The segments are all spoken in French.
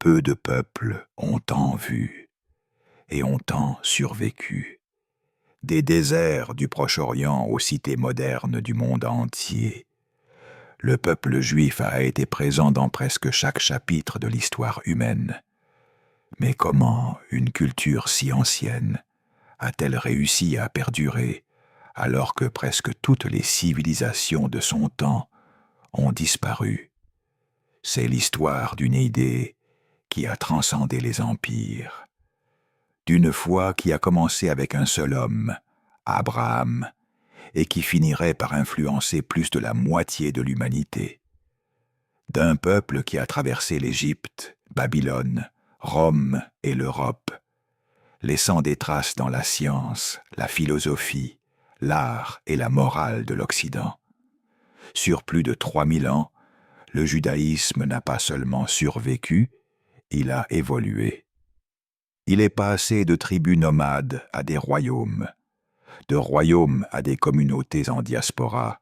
peu de peuples ont tant vu et ont tant survécu. Des déserts du Proche-Orient aux cités modernes du monde entier. Le peuple juif a été présent dans presque chaque chapitre de l'histoire humaine. Mais comment une culture si ancienne a-t-elle réussi à perdurer alors que presque toutes les civilisations de son temps ont disparu? C'est l'histoire d'une idée qui a transcendé les empires, d'une foi qui a commencé avec un seul homme, Abraham, et qui finirait par influencer plus de la moitié de l'humanité, d'un peuple qui a traversé l'Égypte, Babylone, Rome et l'Europe, laissant des traces dans la science, la philosophie, l'art et la morale de l'Occident. Sur plus de 3000 ans, le judaïsme n'a pas seulement survécu, il a évolué. Il est passé de tribus nomades à des royaumes, de royaumes à des communautés en diaspora,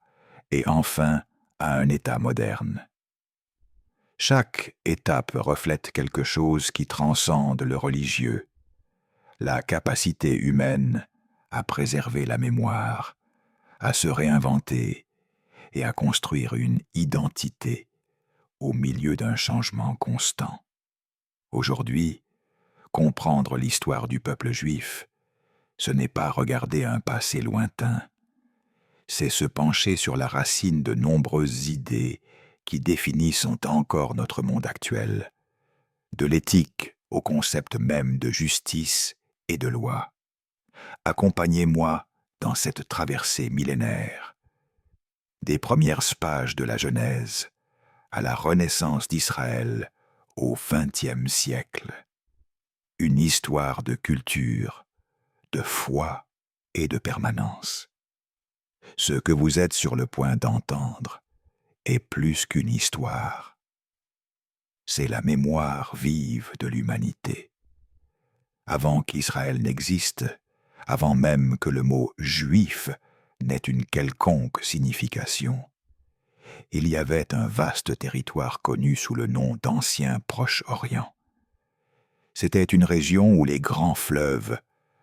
et enfin à un État moderne. Chaque étape reflète quelque chose qui transcende le religieux, la capacité humaine à préserver la mémoire, à se réinventer et à construire une identité au milieu d'un changement constant. Aujourd'hui, comprendre l'histoire du peuple juif, ce n'est pas regarder un passé lointain, c'est se pencher sur la racine de nombreuses idées qui définissent encore notre monde actuel, de l'éthique au concept même de justice et de loi. Accompagnez-moi dans cette traversée millénaire, des premières pages de la Genèse à la renaissance d'Israël au XXe siècle. Une histoire de culture, de foi et de permanence. Ce que vous êtes sur le point d'entendre est plus qu'une histoire. C'est la mémoire vive de l'humanité. Avant qu'Israël n'existe, avant même que le mot « juif » n'ait une quelconque signification, il y avait un vaste territoire connu sous le nom d'Ancien Proche-Orient. C'était une région où les grands fleuves,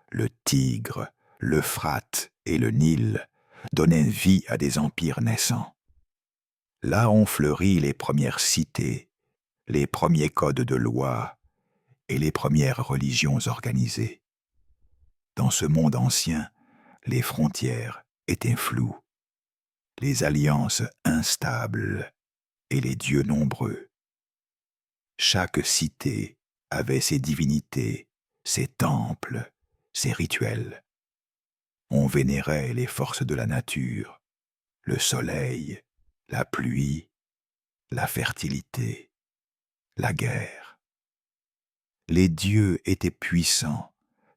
le Tigre, l'Euphrate et le Nil, donnaient vie à des empires naissants. Là ont fleuri les premières cités, les premiers codes de loi et les premières religions organisées. Dans ce monde ancien, les frontières étaient floues, les alliances instables et les dieux nombreux. Chaque cité avait ses divinités, ses temples, ses rituels. On vénérait les forces de la nature, le soleil, la pluie, la fertilité, la guerre. Les dieux étaient puissants,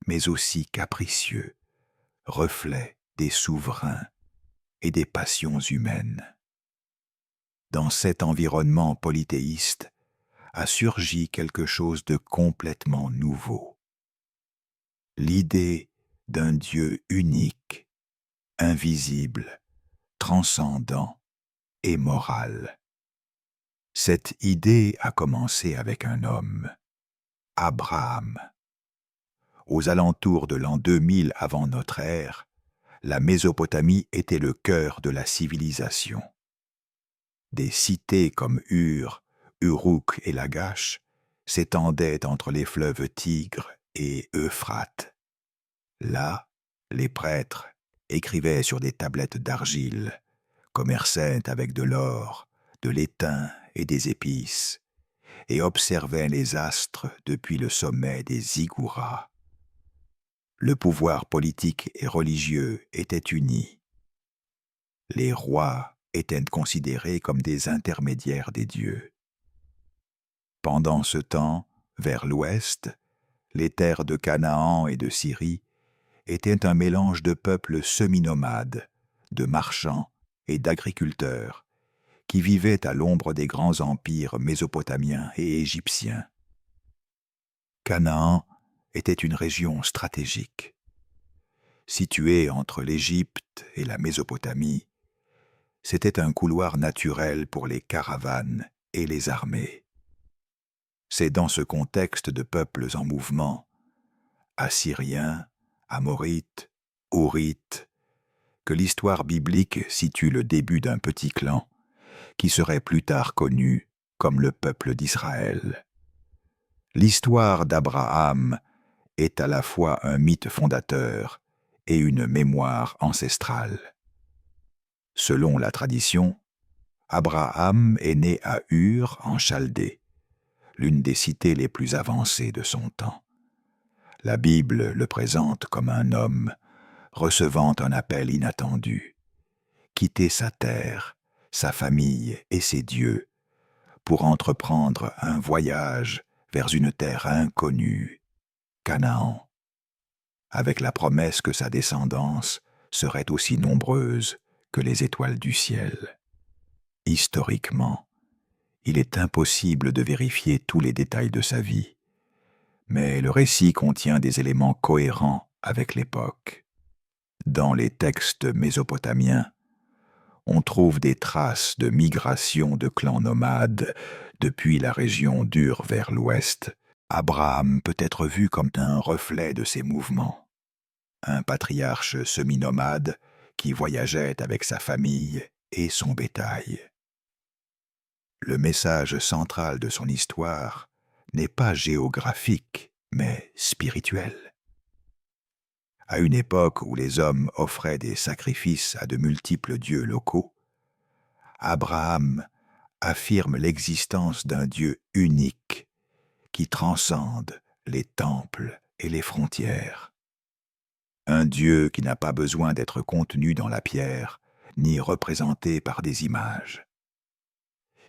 mais aussi capricieux, reflets des souverains et des passions humaines. Dans cet environnement polythéiste a surgi quelque chose de complètement nouveau. L'idée d'un Dieu unique, invisible, transcendant et moral. Cette idée a commencé avec un homme, Abraham. Aux alentours de l'an 2000 avant notre ère, la Mésopotamie était le cœur de la civilisation. Des cités comme Ur, Uruk et Lagash s'étendaient entre les fleuves Tigre et Euphrate. Là, les prêtres écrivaient sur des tablettes d'argile, commerçaient avec de l'or, de l'étain et des épices, et observaient les astres depuis le sommet des ziggourats. Le pouvoir politique et religieux était uni. Les rois étaient considérés comme des intermédiaires des dieux. Pendant ce temps, vers l'ouest, les terres de Canaan et de Syrie étaient un mélange de peuples semi-nomades, de marchands et d'agriculteurs, qui vivaient à l'ombre des grands empires mésopotamiens et égyptiens. Canaan était une région stratégique. Située entre l'Égypte et la Mésopotamie, c'était un couloir naturel pour les caravanes et les armées. C'est dans ce contexte de peuples en mouvement, Assyriens, Amorites, Horites, que l'histoire biblique situe le début d'un petit clan qui serait plus tard connu comme le peuple d'Israël. L'histoire d'Abraham est à la fois un mythe fondateur et une mémoire ancestrale. Selon la tradition, Abraham est né à Ur en Chaldée, l'une des cités les plus avancées de son temps. La Bible le présente comme un homme recevant un appel inattendu, quitter sa terre, sa famille et ses dieux pour entreprendre un voyage vers une terre inconnue, Canaan, avec la promesse que sa descendance serait aussi nombreuse que les étoiles du ciel. Historiquement, il est impossible de vérifier tous les détails de sa vie, mais le récit contient des éléments cohérents avec l'époque. Dans les textes mésopotamiens, on trouve des traces de migration de clans nomades depuis la région d'Ur vers l'ouest. Abraham peut être vu comme un reflet de ces mouvements. Un patriarche semi-nomade qui voyageait avec sa famille et son bétail. Le message central de son histoire n'est pas géographique, mais spirituel. À une époque où les hommes offraient des sacrifices à de multiples dieux locaux, Abraham affirme l'existence d'un Dieu unique qui transcende les temples et les frontières. Un Dieu qui n'a pas besoin d'être contenu dans la pierre, ni représenté par des images.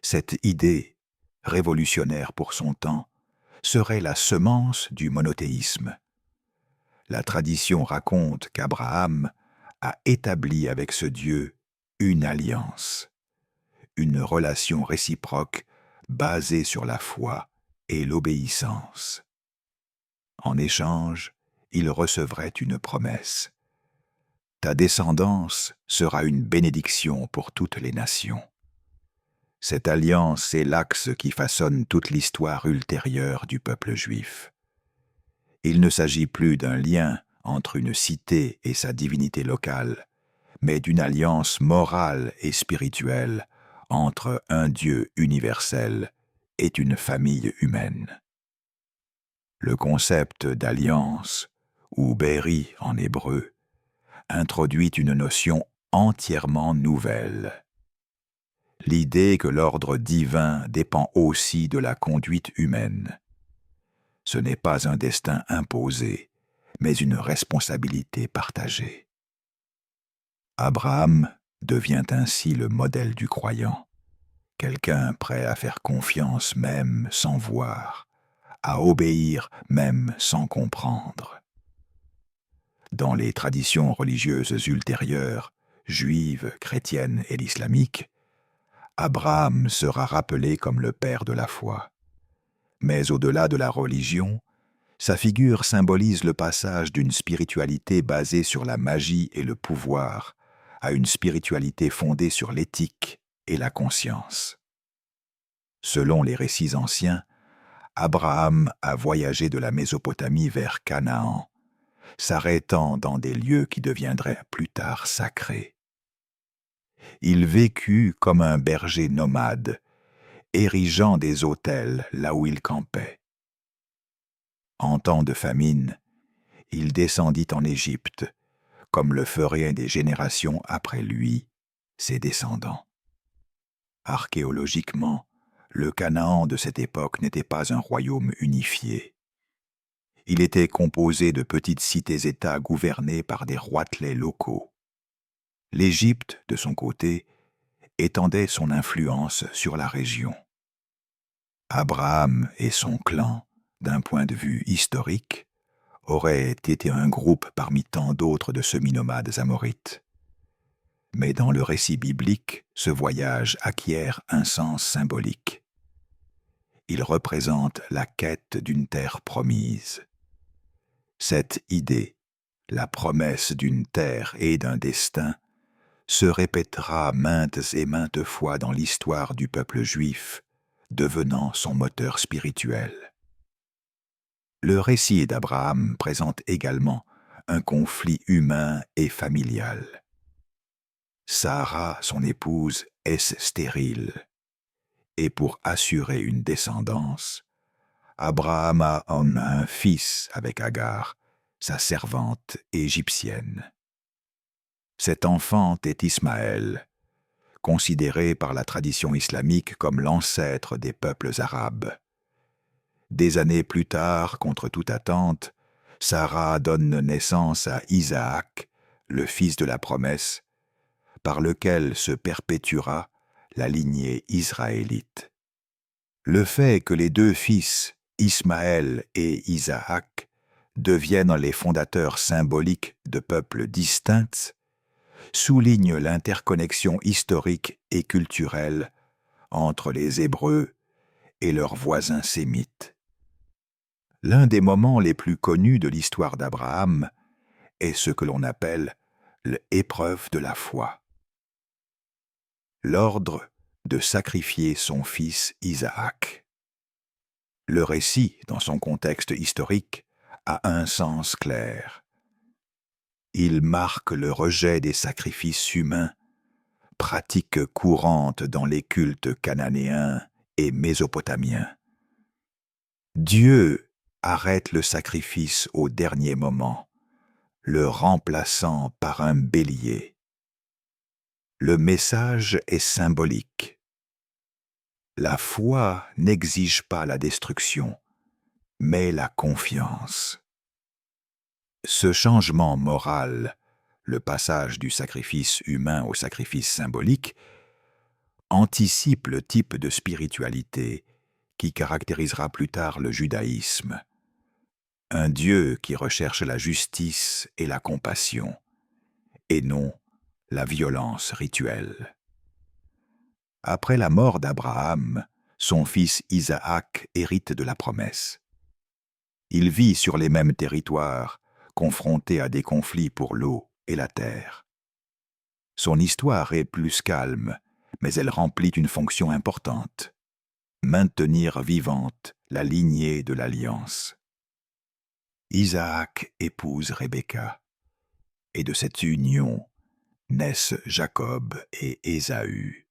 Cette idée, révolutionnaire pour son temps, serait la semence du monothéisme. La tradition raconte qu'Abraham a établi avec ce Dieu une alliance, une relation réciproque basée sur la foi et l'obéissance. En échange, il recevrait une promesse. Ta descendance sera une bénédiction pour toutes les nations. Cette alliance est l'axe qui façonne toute l'histoire ultérieure du peuple juif. Il ne s'agit plus d'un lien entre une cité et sa divinité locale, mais d'une alliance morale et spirituelle entre un Dieu universel et une famille humaine. Le concept d'alliance, ou béri en hébreu, introduit une notion entièrement nouvelle. L'idée que l'ordre divin dépend aussi de la conduite humaine. Ce n'est pas un destin imposé, mais une responsabilité partagée. Abraham devient ainsi le modèle du croyant, quelqu'un prêt à faire confiance même sans voir, à obéir même sans comprendre. Dans les traditions religieuses ultérieures, juives, chrétiennes et islamiques, Abraham sera rappelé comme le père de la foi. Mais au-delà de la religion, sa figure symbolise le passage d'une spiritualité basée sur la magie et le pouvoir à une spiritualité fondée sur l'éthique et la conscience. Selon les récits anciens, Abraham a voyagé de la Mésopotamie vers Canaan, s'arrêtant dans des lieux qui deviendraient plus tard sacrés. Il vécut comme un berger nomade, érigeant des autels là où il campait. En temps de famine, il descendit en Égypte, comme le feraient des générations après lui, ses descendants. Archéologiquement, le Canaan de cette époque n'était pas un royaume unifié. Il était composé de petites cités-États gouvernées par des roitelets locaux. L'Égypte, de son côté, étendait son influence sur la région. Abraham et son clan, d'un point de vue historique, auraient été un groupe parmi tant d'autres de semi-nomades amorites. Mais dans le récit biblique, ce voyage acquiert un sens symbolique. Il représente la quête d'une terre promise. Cette idée, la promesse d'une terre et d'un destin, se répétera maintes et maintes fois dans l'histoire du peuple juif, devenant son moteur spirituel. Le récit d'Abraham présente également un conflit humain et familial. Sarah, son épouse, est stérile, et pour assurer une descendance, Abraham en a un fils avec Agar, sa servante égyptienne. Cet enfant est Ismaël, considéré par la tradition islamique comme l'ancêtre des peuples arabes. Des années plus tard, contre toute attente, Sarah donne naissance à Isaac, le fils de la promesse, par lequel se perpétuera la lignée israélite. Le fait que les deux fils, Ismaël et Isaac, deviennent les fondateurs symboliques de peuples distincts, souligne l'interconnexion historique et culturelle entre les Hébreux et leurs voisins sémites. L'un des moments les plus connus de l'histoire d'Abraham est ce que l'on appelle l'épreuve de la foi. L'ordre de sacrifier son fils Isaac. Le récit, dans son contexte historique, a un sens clair. Il marque le rejet des sacrifices humains, pratique courante dans les cultes cananéens et mésopotamiens. Dieu arrête le sacrifice au dernier moment, le remplaçant par un bélier. Le message est symbolique. La foi n'exige pas la destruction, mais la confiance. Ce changement moral, le passage du sacrifice humain au sacrifice symbolique, anticipe le type de spiritualité qui caractérisera plus tard le judaïsme. Un Dieu qui recherche la justice et la compassion, et non la violence rituelle. Après la mort d'Abraham, son fils Isaac hérite de la promesse. Il vit sur les mêmes territoires, confronté à des conflits pour l'eau et la terre. Son histoire est plus calme, mais elle remplit une fonction importante: maintenir vivante la lignée de l'alliance. Isaac épouse Rebecca, et de cette union naissent Jacob et Ésaü.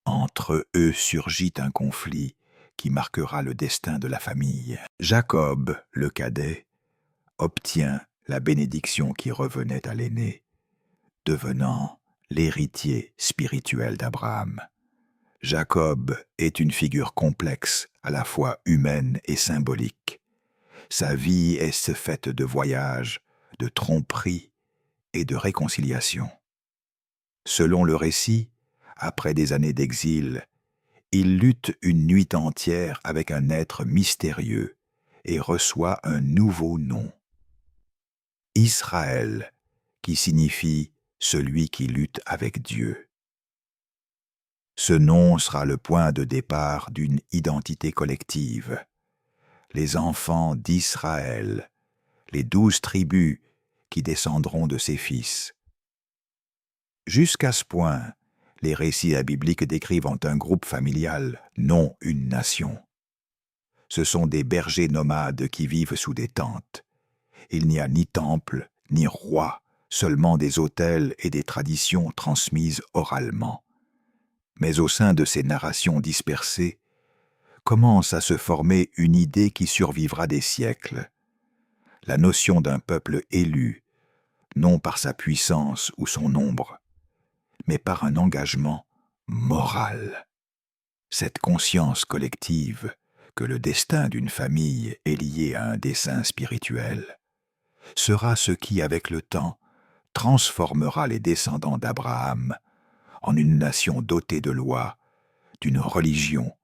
Entre eux surgit un conflit qui marquera le destin de la famille. Jacob, le cadet, obtient la bénédiction qui revenait à l'aîné, devenant l'héritier spirituel d'Abraham. Jacob est une figure complexe, à la fois humaine et symbolique. Sa vie est faite de voyages, de tromperies et de réconciliation. Selon le récit, après des années d'exil, il lutte une nuit entière avec un être mystérieux et reçoit un nouveau nom: Israël, qui signifie « celui qui lutte avec Dieu ». Ce nom sera le point de départ d'une identité collective. Les enfants d'Israël, les 12 tribus qui descendront de ses fils. Jusqu'à ce point, les récits bibliques décrivent un groupe familial, non une nation. Ce sont des bergers nomades qui vivent sous des tentes. Il n'y a ni temple, ni roi, seulement des autels et des traditions transmises oralement. Mais au sein de ces narrations dispersées, commence à se former une idée qui survivra des siècles: la notion d'un peuple élu, non par sa puissance ou son nombre, mais par un engagement moral. Cette conscience collective que le destin d'une famille est lié à un dessein spirituel sera ce qui, avec le temps, transformera les descendants d'Abraham en une nation dotée de lois, d'une religion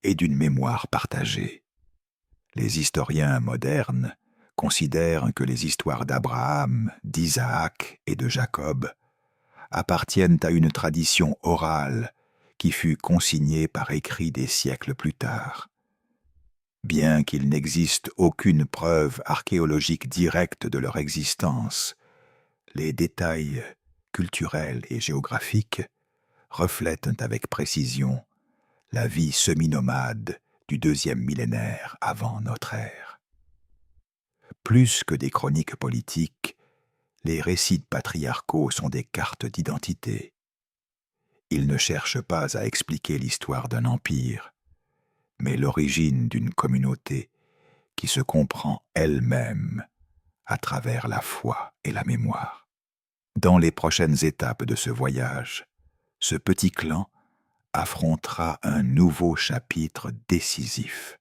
et d'une mémoire partagée. Les historiens modernes considèrent que les histoires d'Abraham, d'Isaac et de Jacob appartiennent à une tradition orale qui fut consignée par écrit des siècles plus tard. Bien qu'il n'existe aucune preuve archéologique directe de leur existence, les détails culturels et géographiques reflètent avec précision la vie semi-nomade du 2e millénaire avant notre ère. Plus que des chroniques politiques, les récits patriarcaux sont des cartes d'identité. Ils ne cherchent pas à expliquer l'histoire d'un empire, mais l'origine d'une communauté qui se comprend elle-même à travers la foi et la mémoire. Dans les prochaines étapes de ce voyage, ce petit clan affrontera un nouveau chapitre décisif: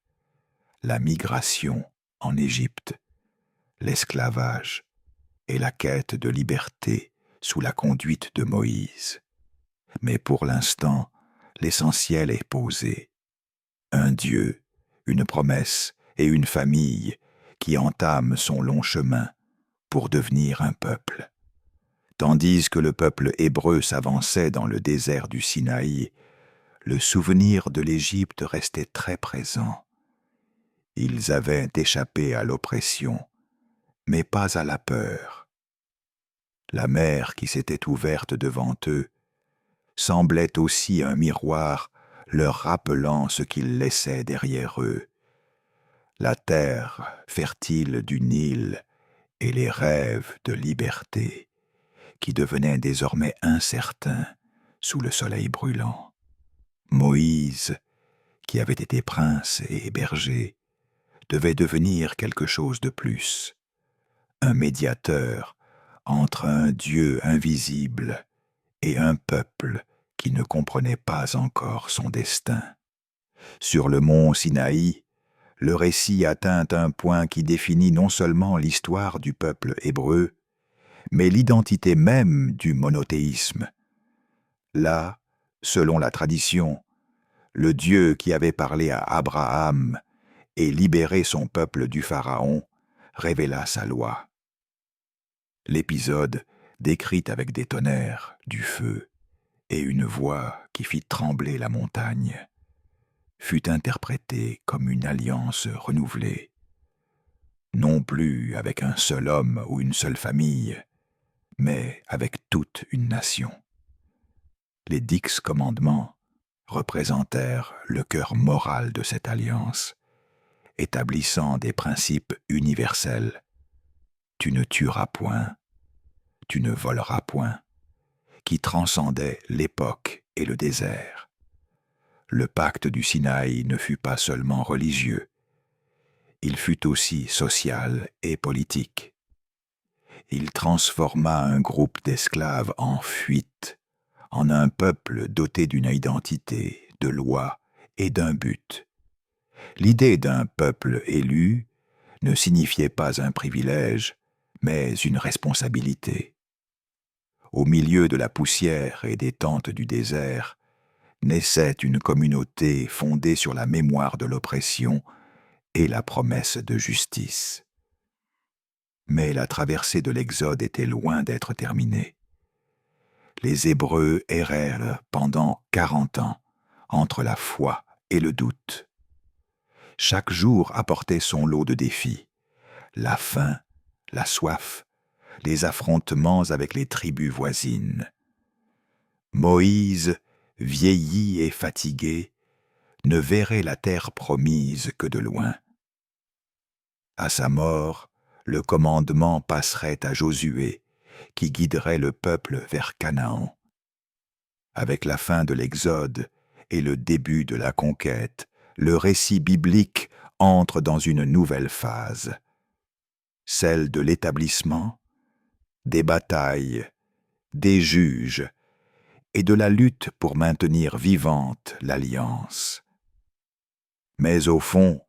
la migration en Égypte, l'esclavage et la quête de liberté sous la conduite de Moïse. Mais pour l'instant, l'essentiel est posé. Un Dieu, une promesse et une famille qui entament son long chemin pour devenir un peuple. Tandis que le peuple hébreu s'avançait dans le désert du Sinaï, le souvenir de l'Égypte restait très présent. Ils avaient échappé à l'oppression, mais pas à la peur. La mer qui s'était ouverte devant eux semblait aussi un miroir leur rappelant ce qu'ils laissaient derrière eux: la terre fertile du Nil et les rêves de liberté qui devenaient désormais incertains sous le soleil brûlant. Moïse, qui avait été prince et berger, devait devenir quelque chose de plus, un médiateur entre un Dieu invisible et un peuple qui ne comprenait pas encore son destin. Sur le mont Sinaï, le récit atteint un point qui définit non seulement l'histoire du peuple hébreu, mais l'identité même du monothéisme. Là, selon la tradition, le Dieu qui avait parlé à Abraham et libéré son peuple du Pharaon révéla sa loi. L'épisode, décrit avec des tonnerres, du feu et une voix qui fit trembler la montagne, fut interprété comme une alliance renouvelée, non plus avec un seul homme ou une seule famille, mais avec toute une nation. Les 10 commandements représentèrent le cœur moral de cette alliance, établissant des principes universels. Tu ne tueras point, tu ne voleras point, qui transcendaient l'époque et le désert. Le pacte du Sinaï ne fut pas seulement religieux, il fut aussi social et politique. Il transforma un groupe d'esclaves en fuite, en un peuple doté d'une identité, de lois et d'un but. L'idée d'un peuple élu ne signifiait pas un privilège, mais une responsabilité. Au milieu de la poussière et des tentes du désert, naissait une communauté fondée sur la mémoire de l'oppression et la promesse de justice. Mais la traversée de l'Exode était loin d'être terminée. Les Hébreux errèrent pendant 40 ans entre la foi et le doute. Chaque jour apportait son lot de défis: la faim, la soif, les affrontements avec les tribus voisines. Moïse, vieilli et fatigué, ne verrait la terre promise que de loin. À sa mort, le commandement passerait à Josué, qui guiderait le peuple vers Canaan. Avec la fin de l'Exode et le début de la conquête, le récit biblique entre dans une nouvelle phase, celle de l'établissement, des batailles, des juges et de la lutte pour maintenir vivante l'alliance. Mais au fond,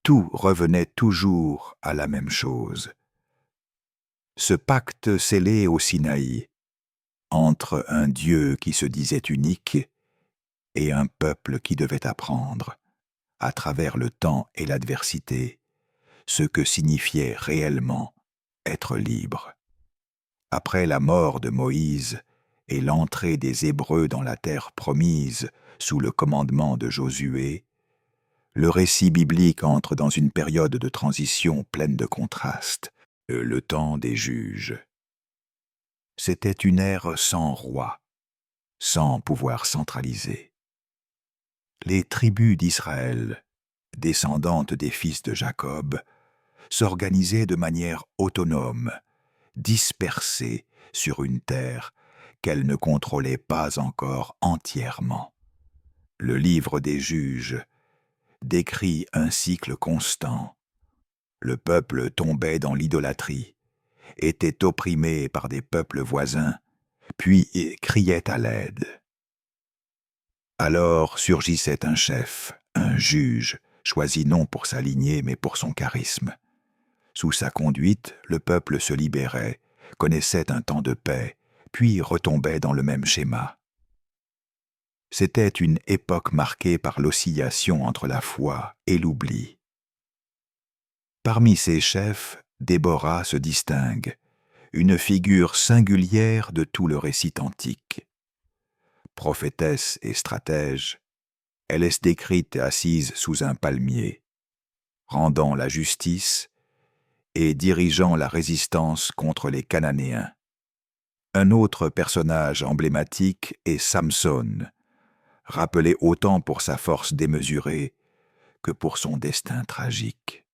tout revenait toujours à la même chose. Ce pacte scellé au Sinaï, entre un Dieu qui se disait unique et un peuple qui devait apprendre, à travers le temps et l'adversité, ce que signifiait réellement être libre. Après la mort de Moïse et l'entrée des Hébreux dans la terre promise sous le commandement de Josué, le récit biblique entre dans une période de transition pleine de contrastes, le temps des juges. C'était une ère sans roi, sans pouvoir centralisé. les tribus d'Israël, descendantes des fils de Jacob, s'organisaient de manière autonome, dispersées sur une terre qu'elles ne contrôlaient pas encore entièrement. Le livre des Juges décrit un cycle constant. Le peuple tombait dans l'idolâtrie, était opprimé par des peuples voisins, puis criait à l'aide. Alors surgissait un chef, un juge, choisi non pour sa lignée mais pour son charisme. Sous sa conduite, le peuple se libérait, connaissait un temps de paix, puis retombait dans le même schéma. C'était une époque marquée par l'oscillation entre la foi et l'oubli. Parmi ses chefs, Déborah se distingue, une figure singulière de tout le récit antique. Prophétesse et stratège, elle est décrite assise sous un palmier, rendant la justice et dirigeant la résistance contre les Cananéens. Un autre personnage emblématique est Samson, rappelé autant pour sa force démesurée que pour son destin tragique.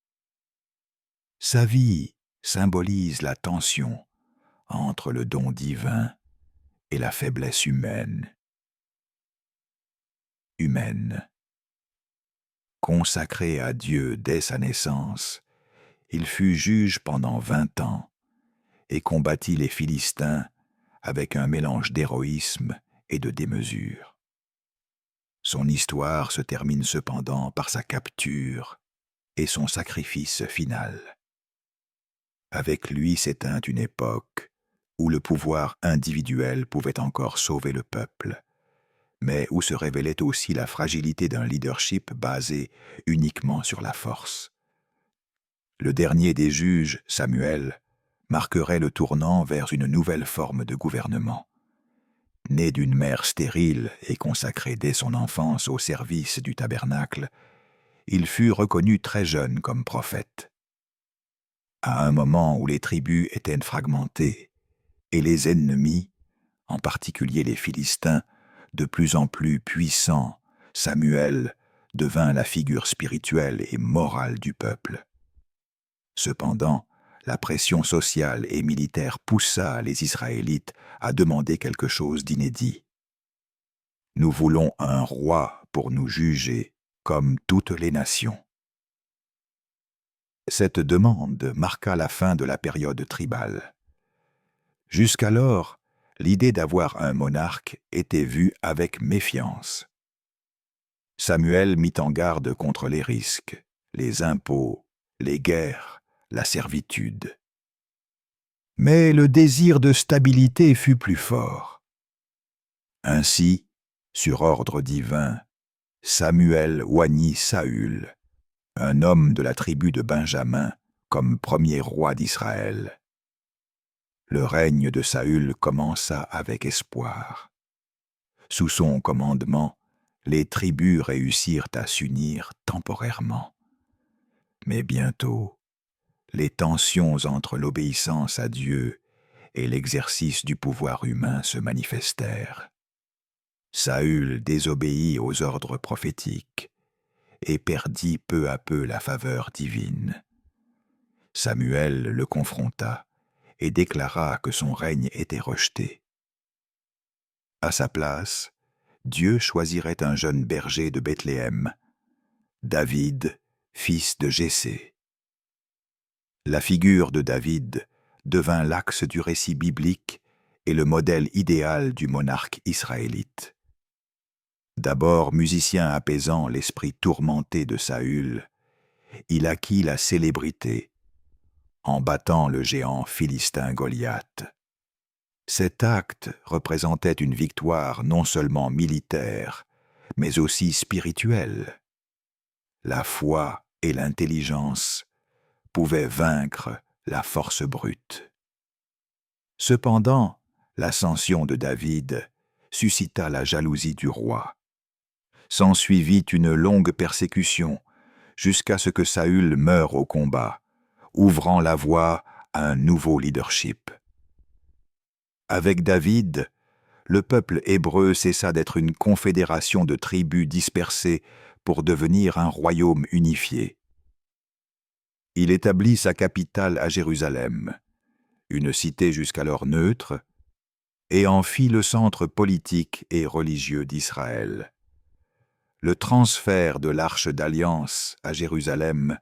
Sa vie symbolise la tension entre le don divin et la faiblesse humaine. Consacré à Dieu dès sa naissance, il fut juge pendant 20 ans et combattit les Philistins avec un mélange d'héroïsme et de démesure. Son histoire se termine cependant par sa capture et son sacrifice final. Avec lui s'éteint une époque où le pouvoir individuel pouvait encore sauver le peuple, mais où se révélait aussi la fragilité d'un leadership basé uniquement sur la force. Le dernier des juges, Samuel, marquerait le tournant vers une nouvelle forme de gouvernement. Né d'une mère stérile et consacré dès son enfance au service du tabernacle, il fut reconnu très jeune comme prophète. À un moment où les tribus étaient fragmentées et les ennemis, en particulier les Philistins, de plus en plus puissants, Samuel devint la figure spirituelle et morale du peuple. Cependant, la pression sociale et militaire poussa les Israélites à demander quelque chose d'inédit. « Nous voulons un roi pour nous juger, comme toutes les nations. » Cette demande marqua la fin de la période tribale. Jusqu'alors, l'idée d'avoir un monarque était vue avec méfiance. Samuel mit en garde contre les risques, les impôts, les guerres, la servitude. Mais le désir de stabilité fut plus fort. Ainsi, sur ordre divin, Samuel oignit Saül, un homme de la tribu de Benjamin, comme premier roi d'Israël. Le règne de Saül commença avec espoir. Sous son commandement, les tribus réussirent à s'unir temporairement. Mais bientôt, les tensions entre l'obéissance à Dieu et l'exercice du pouvoir humain se manifestèrent. Saül désobéit aux ordres prophétiques et perdit peu à peu la faveur divine. Samuel le confronta et déclara que son règne était rejeté. À sa place, Dieu choisirait un jeune berger de Bethléem, David, fils de Jessé. La figure de David devint l'axe du récit biblique et le modèle idéal du monarque israélite. D'abord musicien apaisant l'esprit tourmenté de Saül, il acquit la célébrité en battant le géant philistin Goliath. Cet acte représentait une victoire non seulement militaire, mais aussi spirituelle. La foi et l'intelligence pouvaient vaincre la force brute. Cependant, l'ascension de David suscita la jalousie du roi. S'ensuivit une longue persécution jusqu'à ce que Saül meure au combat, ouvrant la voie à un nouveau leadership. Avec David, le peuple hébreu cessa d'être une confédération de tribus dispersées pour devenir un royaume unifié. Il établit sa capitale à Jérusalem, une cité jusqu'alors neutre, et en fit le centre politique et religieux d'Israël. Le transfert de l'Arche d'Alliance à Jérusalem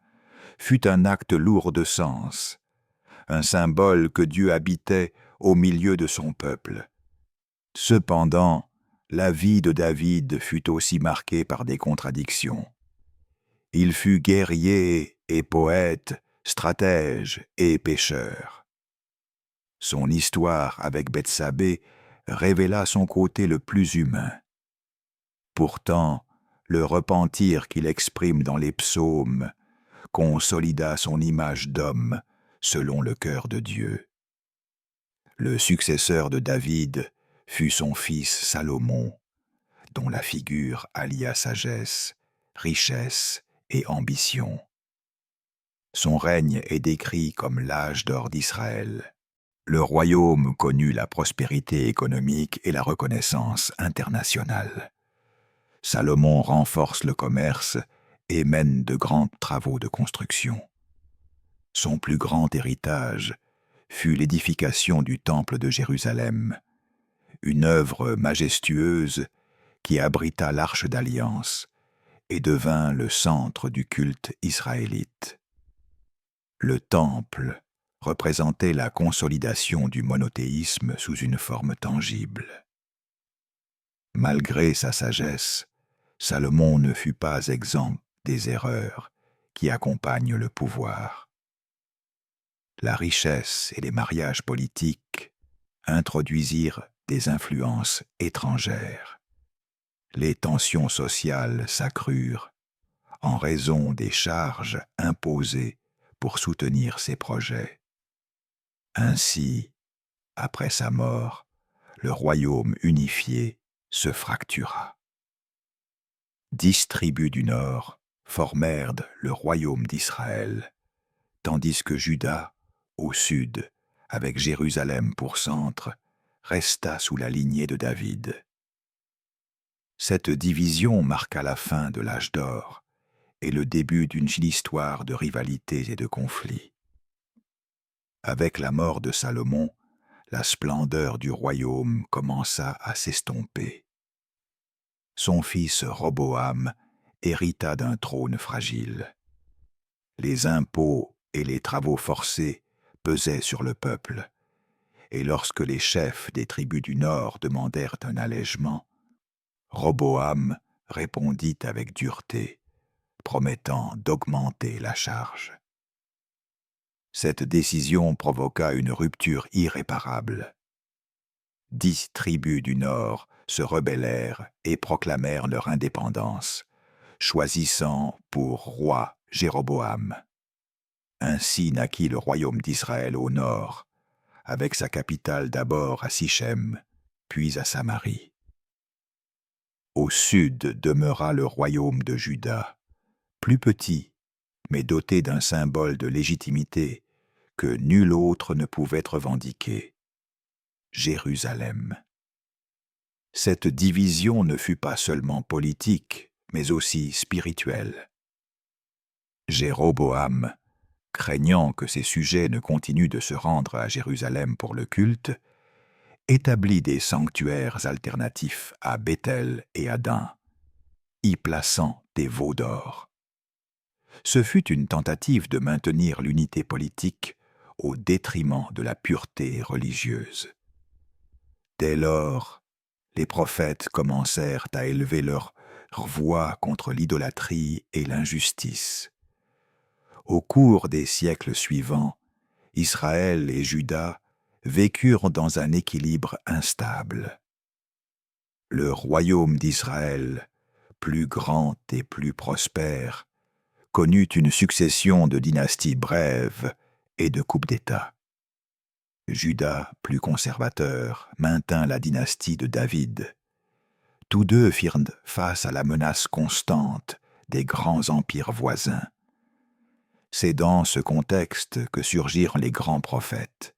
fut un acte lourd de sens, un symbole que Dieu habitait au milieu de son peuple. Cependant, la vie de David fut aussi marquée par des contradictions. Il fut guerrier et poète, stratège et pécheur. Son histoire avec Bethsabée révéla son côté le plus humain. Pourtant, le repentir qu'il exprime dans les psaumes consolida son image d'homme selon le cœur de Dieu. Le successeur de David fut son fils Salomon, dont la figure allia sagesse, richesse et ambition. Son règne est décrit comme l'âge d'or d'Israël. Le royaume connut la prospérité économique et la reconnaissance internationale. Salomon renforce le commerce et mène de grands travaux de construction. Son plus grand héritage fut l'édification du Temple de Jérusalem, une œuvre majestueuse qui abrita l'Arche d'Alliance et devint le centre du culte israélite. Le Temple représentait la consolidation du monothéisme sous une forme tangible. Malgré sa sagesse, Salomon ne fut pas exempt des erreurs qui accompagnent le pouvoir. La richesse et les mariages politiques introduisirent des influences étrangères. Les tensions sociales s'accrurent en raison des charges imposées pour soutenir ses projets. Ainsi, après sa mort, le royaume unifié se fractura. 10 tribus du nord formèrent le royaume d'Israël, tandis que Juda, au sud, avec Jérusalem pour centre, resta sous la lignée de David. Cette division marqua la fin de l'âge d'or et le début d'une histoire de rivalités et de conflits. Avec la mort de Salomon, la splendeur du royaume commença à s'estomper. Son fils Roboam hérita d'un trône fragile. Les impôts et les travaux forcés pesaient sur le peuple, et lorsque les chefs des tribus du Nord demandèrent un allègement, Roboam répondit avec dureté, promettant d'augmenter la charge. Cette décision provoqua une rupture irréparable. 10 tribus du Nord se rebellèrent et proclamèrent leur indépendance, choisissant pour roi Jéroboam. Ainsi naquit le royaume d'Israël au nord, avec sa capitale d'abord à Sichem, puis à Samarie. Au sud demeura le royaume de Juda, plus petit, mais doté d'un symbole de légitimité que nul autre ne pouvait revendiquer: Jérusalem. Cette division ne fut pas seulement politique, mais aussi spirituelle. Jéroboam, craignant que ses sujets ne continuent de se rendre à Jérusalem pour le culte, établit des sanctuaires alternatifs à Béthel et à Dan, y plaçant des veaux d'or. Ce fut une tentative de maintenir l'unité politique au détriment de la pureté religieuse. Dès lors, les prophètes commencèrent à élever leur voix contre l'idolâtrie et l'injustice. Au cours des siècles suivants, Israël et Juda vécurent dans un équilibre instable. Le royaume d'Israël, plus grand et plus prospère, connut une succession de dynasties brèves et de coups d'État. Juda, plus conservateur, maintint la dynastie de David. Tous deux firent face à la menace constante des grands empires voisins. C'est dans ce contexte que surgirent les grands prophètes.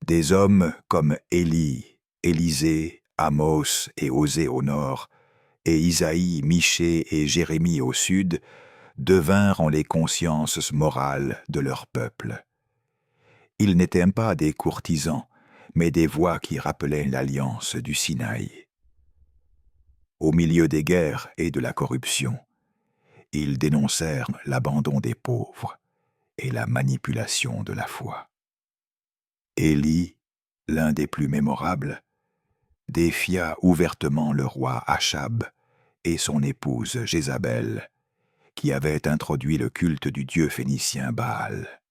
Des hommes comme Élie, Élisée, Amos et Osée au nord, et Isaïe, Michée et Jérémie au sud, devinrent en les consciences morales de leur peuple. Ils n'étaient pas des courtisans, mais des voix qui rappelaient l'alliance du Sinaï. Au milieu des guerres et de la corruption, ils dénoncèrent l'abandon des pauvres et la manipulation de la foi. Élie, l'un des plus mémorables, défia ouvertement le roi Achab et son épouse Jézabel, qui avaient introduit le culte du dieu phénicien Baal.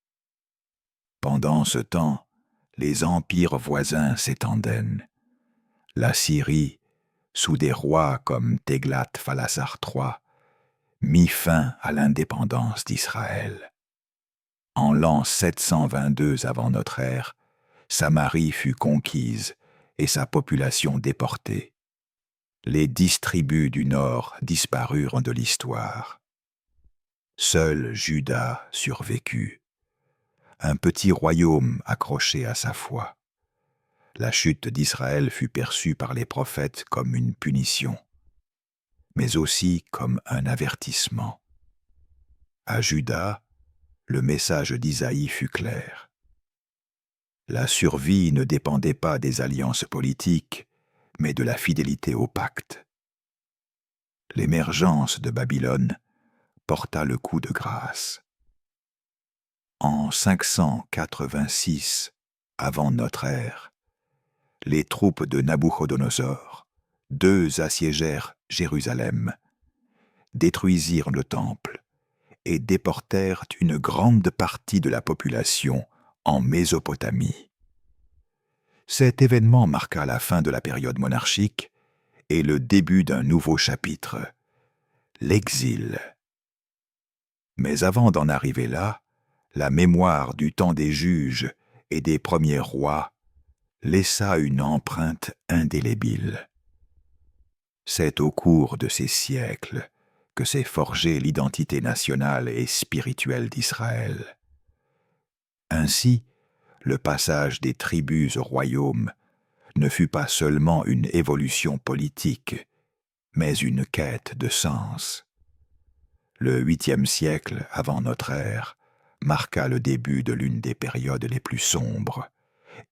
Pendant ce temps, les empires voisins s'étendaient. La Syrie, sous des rois comme Téglat-Phalasar III, mit fin à l'indépendance d'Israël. En l'an 722 avant notre ère, Samarie fut conquise et sa population déportée. Les 10 tribus du nord disparurent de l'histoire. Seul Juda survécut, un petit royaume accroché à sa foi. La chute d'Israël fut perçue par les prophètes comme une punition, mais aussi comme un avertissement. À Juda, le message d'Isaïe fut clair. La survie ne dépendait pas des alliances politiques, mais de la fidélité au pacte. L'émergence de Babylone porta le coup de grâce. En 586 avant notre ère, les troupes de Nabuchodonosor, 2 assiégèrent Jérusalem, détruisirent le temple et déportèrent une grande partie de la population en Mésopotamie. Cet événement marqua la fin de la période monarchique et le début d'un nouveau chapitre, l'exil. Mais avant d'en arriver là, la mémoire du temps des juges et des premiers rois laissa une empreinte indélébile. C'est au cours de ces siècles que s'est forgée l'identité nationale et spirituelle d'Israël. Ainsi, le passage des tribus au royaume ne fut pas seulement une évolution politique, mais une quête de sens. Le 8e siècle avant notre ère marqua le début de l'une des périodes les plus sombres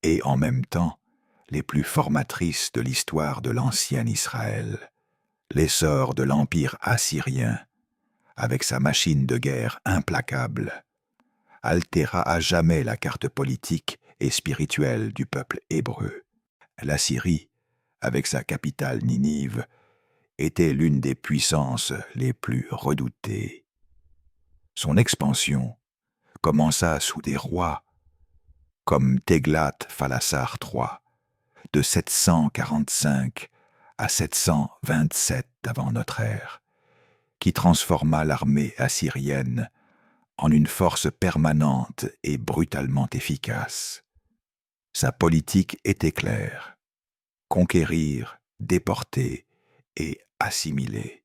et en même temps les plus formatrices de l'histoire de l'ancien Israël, l'essor de l'empire assyrien, avec sa machine de guerre implacable, altéra à jamais la carte politique et spirituelle du peuple hébreu. La Syrie, avec sa capitale Ninive, était l'une des puissances les plus redoutées. Son expansion commença sous des rois comme Téglat-Phalasar III, de 745 à 727 avant notre ère, qui transforma l'armée assyrienne en une force permanente et brutalement efficace. Sa politique était claire: conquérir, déporter et assimiler.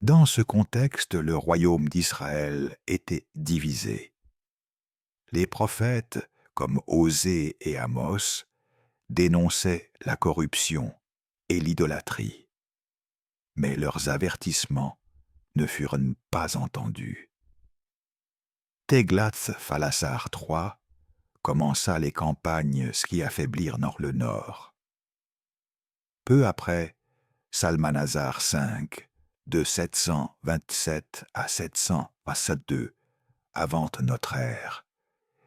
Dans ce contexte, le royaume d'Israël était divisé. Les prophètes, comme Osée et Amos, dénonçaient la corruption et l'idolâtrie. Mais leurs avertissements ne furent pas entendus. Téglat-Phalasar III commença les campagnes qui affaiblirent le nord. Peu après, Salmanasar V, de 727 à 722 avant notre ère,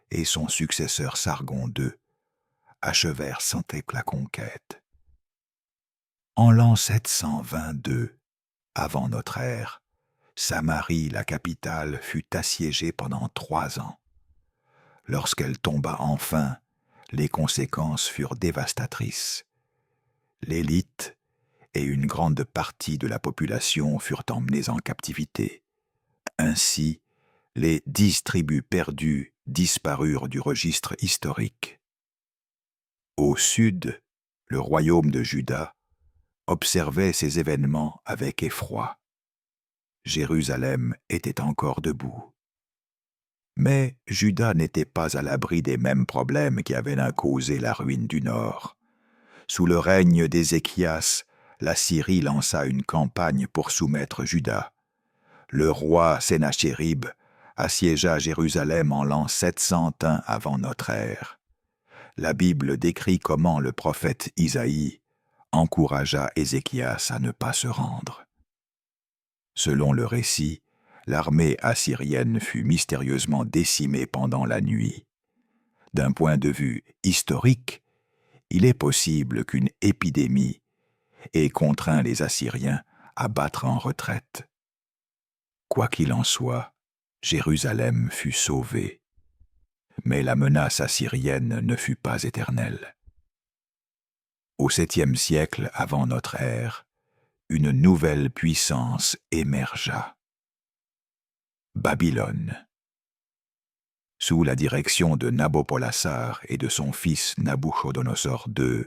et son successeur Sargon II achevèrent sans la conquête. En l'an 722 avant notre ère, Samarie, la capitale, fut assiégée pendant 3 ans. Lorsqu'elle tomba enfin, les conséquences furent dévastatrices. L'élite et une grande partie de la population furent emmenés en captivité. Ainsi, les 10 tribus perdues disparurent du registre historique. Au sud, le royaume de Juda observait ces événements avec effroi. Jérusalem était encore debout. Mais Juda n'était pas à l'abri des mêmes problèmes qui avaient causé la ruine du nord. Sous le règne d'Ézéchias, la Syrie lança une campagne pour soumettre Juda. Le roi Sennachérib assiégea Jérusalem en l'an 701 avant notre ère. La Bible décrit comment le prophète Isaïe encouragea Ézéchias à ne pas se rendre. Selon le récit, l'armée assyrienne fut mystérieusement décimée pendant la nuit. D'un point de vue historique, il est possible qu'une épidémie ait contraint les Assyriens à battre en retraite. Quoi qu'il en soit, Jérusalem fut sauvée. Mais la menace assyrienne ne fut pas éternelle. Au 7e siècle avant notre ère, une nouvelle puissance émergea. Babylone. Sous la direction de Nabopolassar et de son fils Nabuchodonosor II,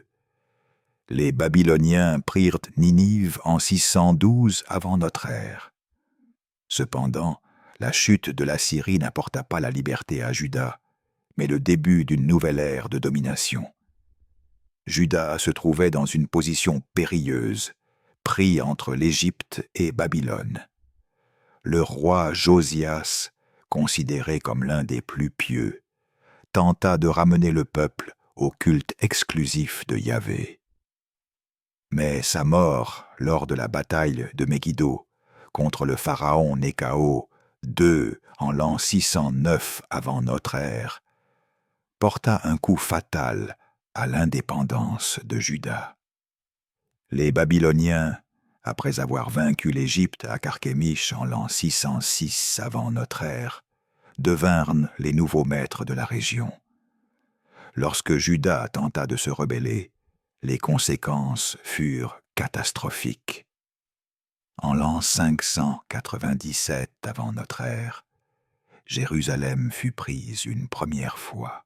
les Babyloniens prirent Ninive en 612 avant notre ère. Cependant, la chute de la Syrie n'apporta pas la liberté à Juda, mais le début d'une nouvelle ère de domination. Juda se trouvait dans une position périlleuse, pris entre l'Égypte et Babylone. Le roi Josias, considéré comme l'un des plus pieux, tenta de ramener le peuple au culte exclusif de Yahvé. Mais sa mort lors de la bataille de Megiddo contre le pharaon Néchao II en l'an 609 avant notre ère porta un coup fatal à l'indépendance de Juda. Les Babyloniens, après avoir vaincu l'Égypte à Carchemish en l'an 606 avant notre ère, devinrent les nouveaux maîtres de la région. Lorsque Juda tenta de se rebeller, les conséquences furent catastrophiques. En l'an 597 avant notre ère, Jérusalem fut prise une première fois.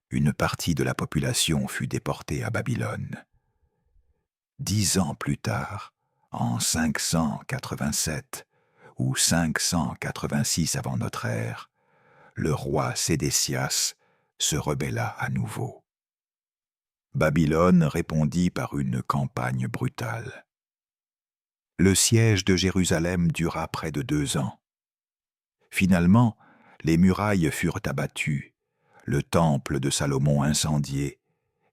Une partie de la population fut déportée à Babylone. 10 ans plus tard, en 587 ou 586 avant notre ère, le roi Sédécias se rebella à nouveau. Babylone répondit par une campagne brutale. Le siège de Jérusalem dura près de 2 ans. Finalement, les murailles furent abattues, le temple de Salomon incendié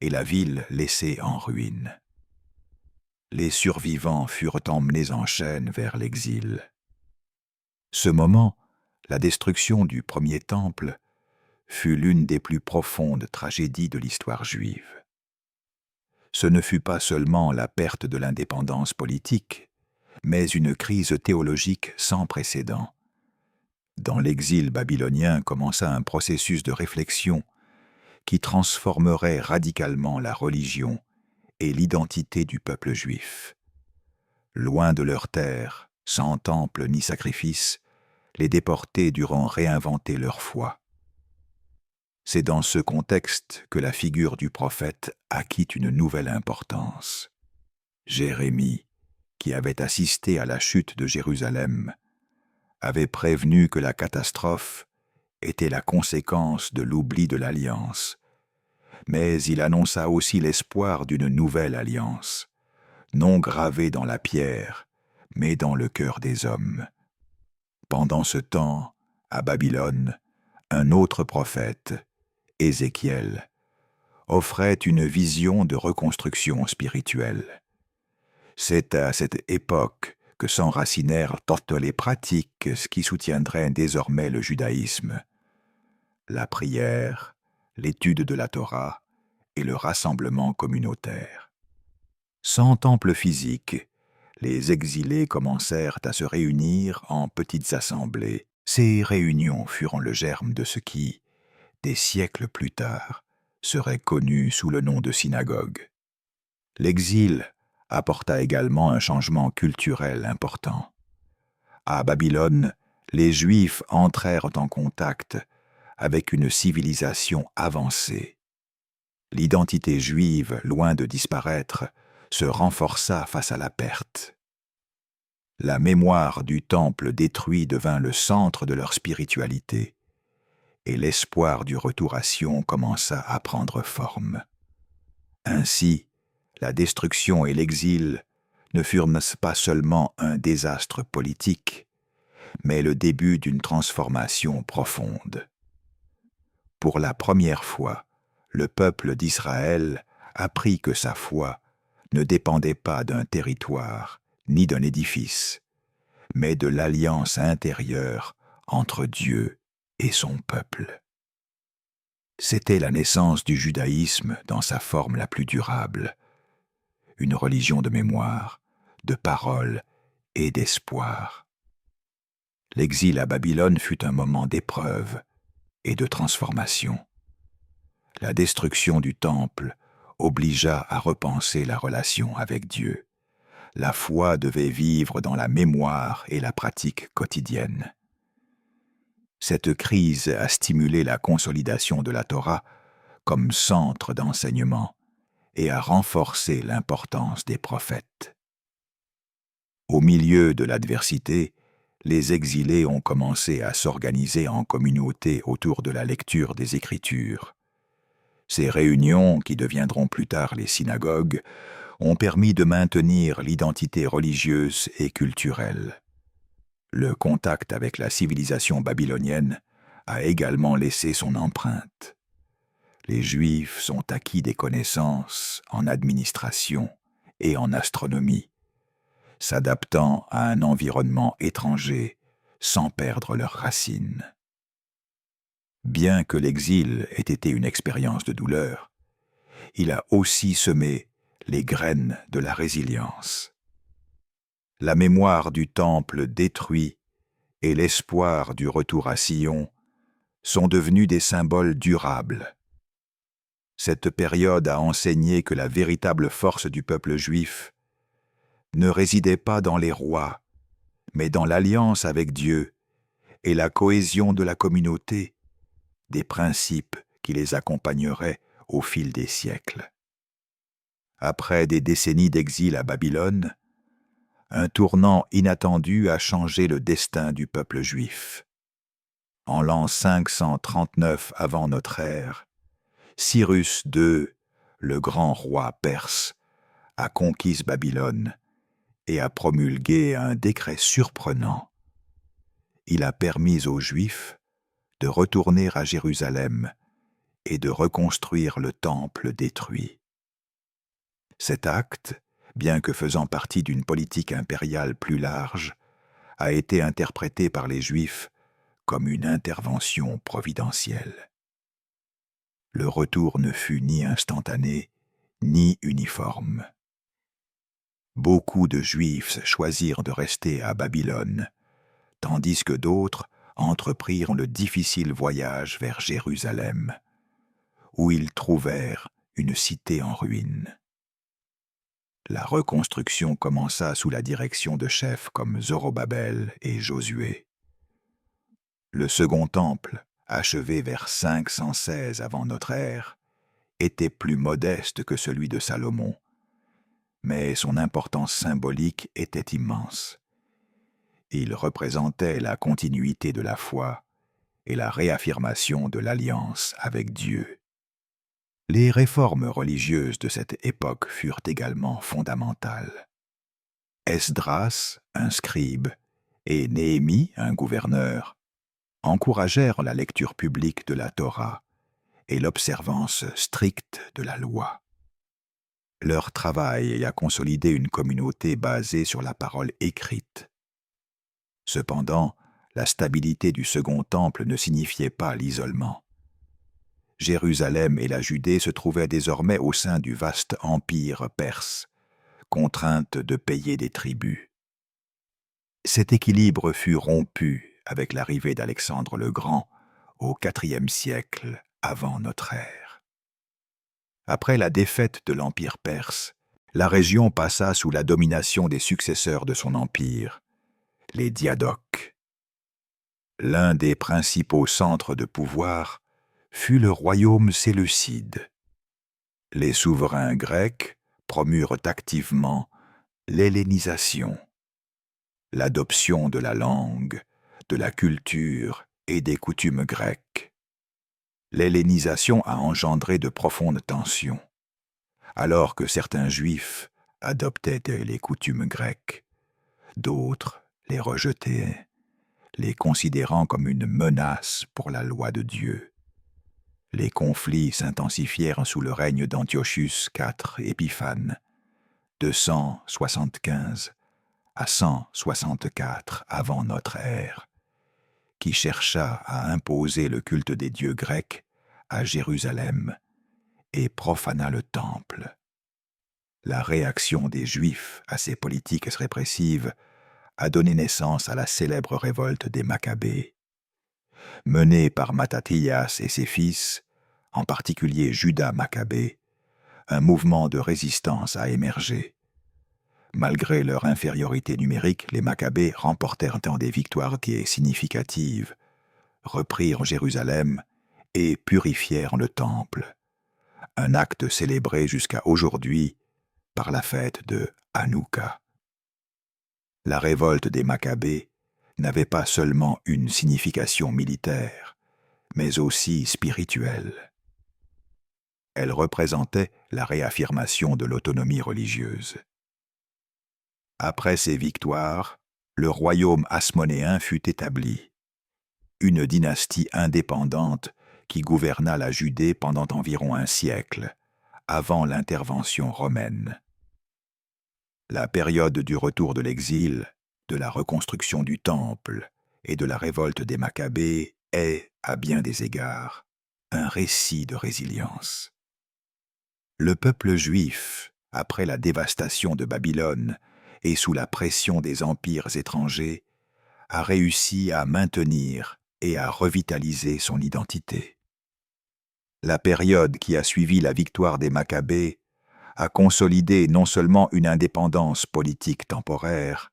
et la ville laissée en ruine. Les survivants furent emmenés en chaîne vers l'exil. Ce moment, la destruction du premier temple, fut l'une des plus profondes tragédies de l'histoire juive. Ce ne fut pas seulement la perte de l'indépendance politique, mais une crise théologique sans précédent. Dans l'exil babylonien commença un processus de réflexion qui transformerait radicalement la religion et l'identité du peuple juif. Loin de leur terre, sans temple ni sacrifice, les déportés durent réinventer leur foi. C'est dans ce contexte que la figure du prophète acquit une nouvelle importance. Jérémie, qui avait assisté à la chute de Jérusalem, avait prévenu que la catastrophe était la conséquence de l'oubli de l'alliance, mais il annonça aussi l'espoir d'une nouvelle alliance, non gravée dans la pierre, mais dans le cœur des hommes. Pendant ce temps, à Babylone, un autre prophète, Ézéchiel, offrait une vision de reconstruction spirituelle. C'est à cette époque que s'enracinèrent toutes les pratiques qui soutiendraient désormais le judaïsme. La prière, l'étude de la Torah et le rassemblement communautaire. Sans temple physique, les exilés commencèrent à se réunir en petites assemblées. Ces réunions furent le germe de ce qui, des siècles plus tard, serait connu sous le nom de synagogue. L'exil apporta également un changement culturel important. À Babylone, les Juifs entrèrent en contact avec une civilisation avancée. L'identité juive, loin de disparaître, se renforça face à la perte. La mémoire du temple détruit devint le centre de leur spiritualité, et l'espoir du retour à Sion commença à prendre forme. Ainsi, la destruction et l'exil ne furent pas seulement un désastre politique, mais le début d'une transformation profonde. Pour la première fois, le peuple d'Israël apprit que sa foi ne dépendait pas d'un territoire ni d'un édifice, mais de l'alliance intérieure entre Dieu et son peuple. C'était la naissance du judaïsme dans sa forme la plus durable, une religion de mémoire, de parole et d'espoir. L'exil à Babylone fut un moment d'épreuve et de transformation. La destruction du temple obligea à repenser la relation avec Dieu. La foi devait vivre dans la mémoire et la pratique quotidienne. Cette crise a stimulé la consolidation de la Torah comme centre d'enseignement et a renforcé l'importance des prophètes. Au milieu de l'adversité, les exilés ont commencé à s'organiser en communauté autour de la lecture des Écritures. Ces réunions, qui deviendront plus tard les synagogues, ont permis de maintenir l'identité religieuse et culturelle. Le contact avec la civilisation babylonienne a également laissé son empreinte. Les Juifs sont acquis des connaissances en administration et en astronomie, s'adaptant à un environnement étranger sans perdre leurs racines. Bien que l'exil ait été une expérience de douleur, il a aussi semé les graines de la résilience. La mémoire du temple détruit et l'espoir du retour à Sion sont devenus des symboles durables. Cette période a enseigné que la véritable force du peuple juif ne résidait pas dans les rois, mais dans l'alliance avec Dieu et la cohésion de la communauté, des principes qui les accompagneraient au fil des siècles. Après des décennies d'exil à Babylone, un tournant inattendu a changé le destin du peuple juif. En l'an 539 avant notre ère, Cyrus II, le grand roi perse, a conquis Babylone et a promulgué un décret surprenant. Il a permis aux Juifs de retourner à Jérusalem et de reconstruire le temple détruit. Cet acte, bien que faisant partie d'une politique impériale plus large, a été interprété par les Juifs comme une intervention providentielle. Le retour ne fut ni instantané, ni uniforme. Beaucoup de Juifs choisirent de rester à Babylone, tandis que d'autres entreprirent le difficile voyage vers Jérusalem, où ils trouvèrent une cité en ruine. La reconstruction commença sous la direction de chefs comme Zorobabel et Josué. Le second temple, achevé vers 516 avant notre ère, était plus modeste que celui de Salomon, mais son importance symbolique était immense. Il représentait la continuité de la foi et la réaffirmation de l'alliance avec Dieu. Les réformes religieuses de cette époque furent également fondamentales. Esdras, un scribe, et Néhémie, un gouverneur, encouragèrent la lecture publique de la Torah et l'observance stricte de la loi. Leur travail a consolidé une communauté basée sur la parole écrite. Cependant, la stabilité du second temple ne signifiait pas l'isolement. Jérusalem et la Judée se trouvaient désormais au sein du vaste empire perse, contraintes de payer des tributs. Cet équilibre fut rompu avec l'arrivée d'Alexandre le Grand au IVe siècle avant notre ère. Après la défaite de l'empire perse, la région passa sous la domination des successeurs de son empire, les Diadoques. L'un des principaux centres de pouvoir fut le royaume séleucide. Les souverains grecs promurent activement l'hellénisation, l'adoption de la langue, de la culture et des coutumes grecques. L'hellénisation a engendré de profondes tensions. alors que certains Juifs adoptaient les coutumes grecques, d'autres les rejetaient, les considérant comme une menace pour la loi de Dieu. Les conflits s'intensifièrent sous le règne d'Antiochus IV Épiphane, de 175 à 164 avant notre ère, qui chercha à imposer le culte des dieux grecs à Jérusalem et profana le temple. La réaction des Juifs à ces politiques répressives a donné naissance à la célèbre révolte des Maccabées. Menée par Mattathias et ses fils, en particulier Judas Maccabée, un mouvement de résistance a émergé. Malgré leur infériorité numérique, les Maccabées remportèrent des victoires significatives, reprirent Jérusalem et purifièrent le temple, un acte célébré jusqu'à aujourd'hui par la fête de Hanouka. La révolte des Maccabées n'avait pas seulement une signification militaire, mais aussi spirituelle. Elle représentait la réaffirmation de l'autonomie religieuse. Après ces victoires, le royaume hasmonéen fut établi, une dynastie indépendante qui gouverna la Judée pendant environ un siècle, avant l'intervention romaine. La période du retour de l'exil, de la reconstruction du temple et de la révolte des Maccabées est, à bien des égards, un récit de résilience. Le peuple juif, après la dévastation de Babylone et sous la pression des empires étrangers, a réussi à maintenir et à revitaliser son identité. La période qui a suivi la victoire des Maccabées a consolidé non seulement une indépendance politique temporaire,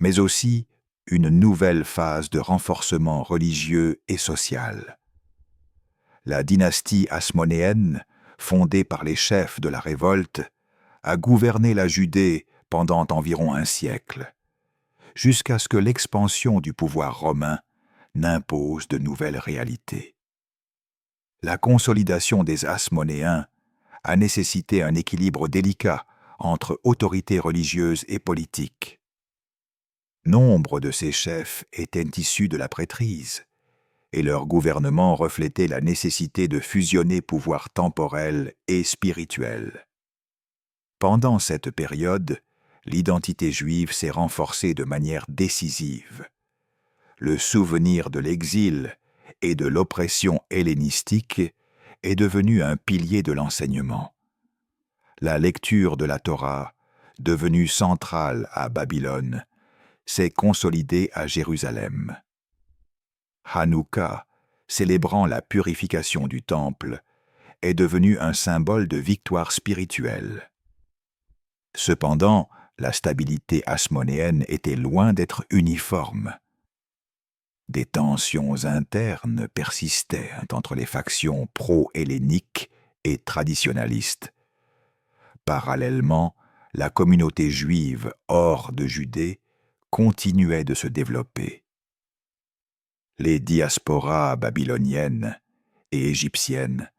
mais aussi une nouvelle phase de renforcement religieux et social. La dynastie hasmonéenne, fondée par les chefs de la révolte, a gouverné la Judée pendant environ un siècle, jusqu'à ce que l'expansion du pouvoir romain n'impose de nouvelles réalités. La consolidation des Hasmonéens a nécessité un équilibre délicat entre autorité religieuse et politique. Nombre de ces chefs étaient issus de la prêtrise, et leur gouvernement reflétait la nécessité de fusionner pouvoirs temporels et spirituels. Pendant cette période, l'identité juive s'est renforcée de manière décisive. Le souvenir de l'exil et de l'oppression hellénistique est devenu un pilier de l'enseignement. La lecture de la Torah, devenue centrale à Babylone, s'est consolidée à Jérusalem. Hanouka, célébrant la purification du temple, est devenu un symbole de victoire spirituelle. Cependant, la stabilité hasmonéenne était loin d'être uniforme. Des tensions internes persistaient entre les factions pro-helléniques et traditionnalistes. Parallèlement, la communauté juive hors de Judée continuait de se développer. Les diasporas babyloniennes et égyptiennes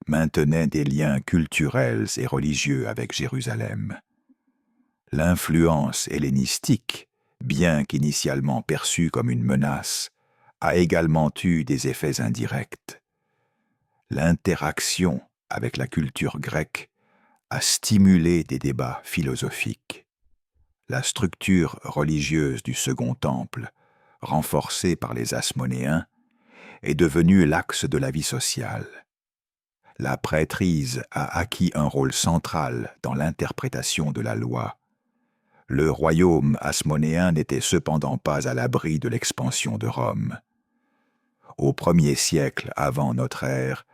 maintenaient des liens culturels et religieux avec Jérusalem. L'influence hellénistique, bien qu'initialement perçue comme une menace, a également eu des effets indirects. L'interaction avec la culture grecque a stimulé des débats philosophiques. La structure religieuse du Second Temple, renforcée par les Hasmonéens, est devenue l'axe de la vie sociale. La prêtrise a acquis un rôle central dans l'interprétation de la loi. Le royaume hasmonéen n'était cependant pas à l'abri de l'expansion de Rome. Au 1er siècle avant notre ère,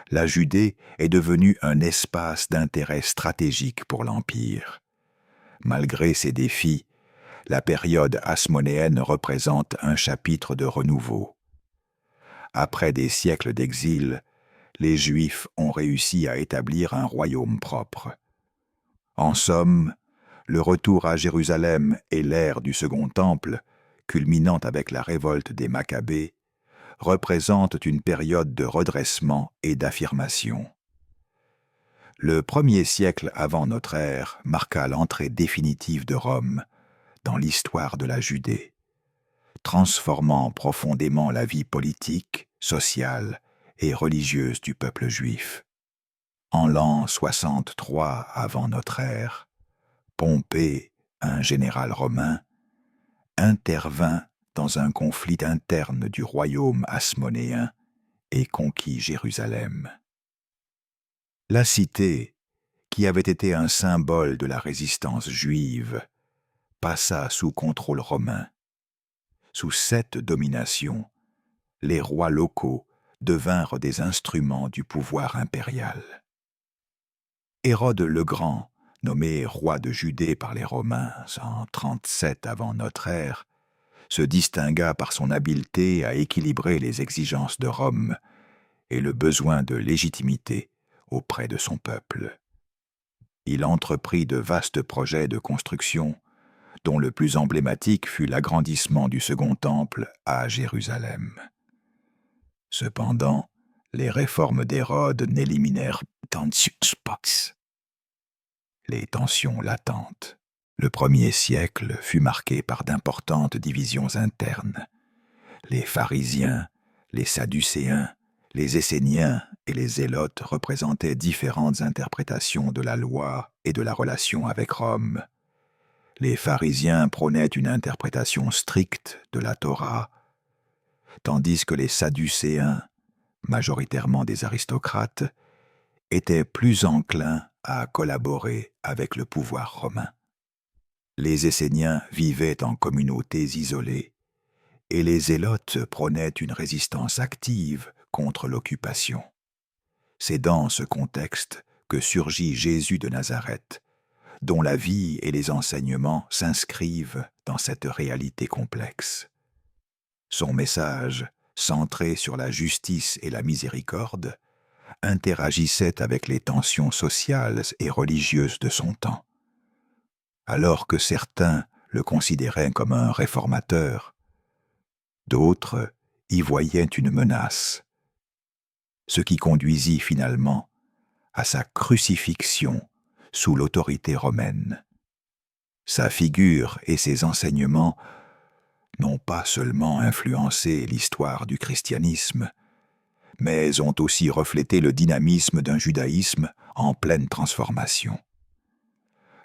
la Judée est devenue un espace d'intérêt stratégique pour l'Empire. Malgré ces défis, la période hasmonéenne représente un chapitre de renouveau. Après des siècles d'exil, les Juifs ont réussi à établir un royaume propre. En somme, le retour à Jérusalem et l'ère du Second Temple, culminant avec la révolte des Maccabées, représentent une période de redressement et d'affirmation. Le 1er siècle avant notre ère marqua l'entrée définitive de Rome dans l'histoire de la Judée, transformant profondément la vie politique, sociale et religieuse du peuple juif. En l'an 63 avant notre ère, Pompée, un général romain, intervint dans un conflit interne du royaume hasmonéen et conquit Jérusalem. La cité, qui avait été un symbole de la résistance juive, passa sous contrôle romain. Sous cette domination, les rois locaux devinrent des instruments du pouvoir impérial. Hérode le Grand, nommé roi de Judée par les Romains en 37 avant notre ère, se distingua par son habileté à équilibrer les exigences de Rome et le besoin de légitimité auprès de son peuple. Il entreprit de vastes projets de construction, dont le plus emblématique fut l'agrandissement du Second Temple à Jérusalem. Cependant, les réformes d'Hérode n'éliminèrent les tensions latentes. Le 1er siècle fut marqué par d'importantes divisions internes. Les pharisiens, les sadducéens, les esséniens et les zélotes représentaient différentes interprétations de la loi et de la relation avec Rome. Les pharisiens prônaient une interprétation stricte de la Torah, tandis que les sadducéens, majoritairement des aristocrates, étaient plus enclins à collaborer avec le pouvoir romain. Les Esséniens vivaient en communautés isolées, et les Zélotes prônaient une résistance active contre l'occupation. C'est dans ce contexte que surgit Jésus de Nazareth, dont la vie et les enseignements s'inscrivent dans cette réalité complexe. Son message, centré sur la justice et la miséricorde, interagissait avec les tensions sociales et religieuses de son temps. Alors que certains le considéraient comme un réformateur, d'autres y voyaient une menace, ce qui conduisit finalement à sa crucifixion sous l'autorité romaine. Sa figure et ses enseignements n'ont pas seulement influencé l'histoire du christianisme, mais ont aussi reflété le dynamisme d'un judaïsme en pleine transformation.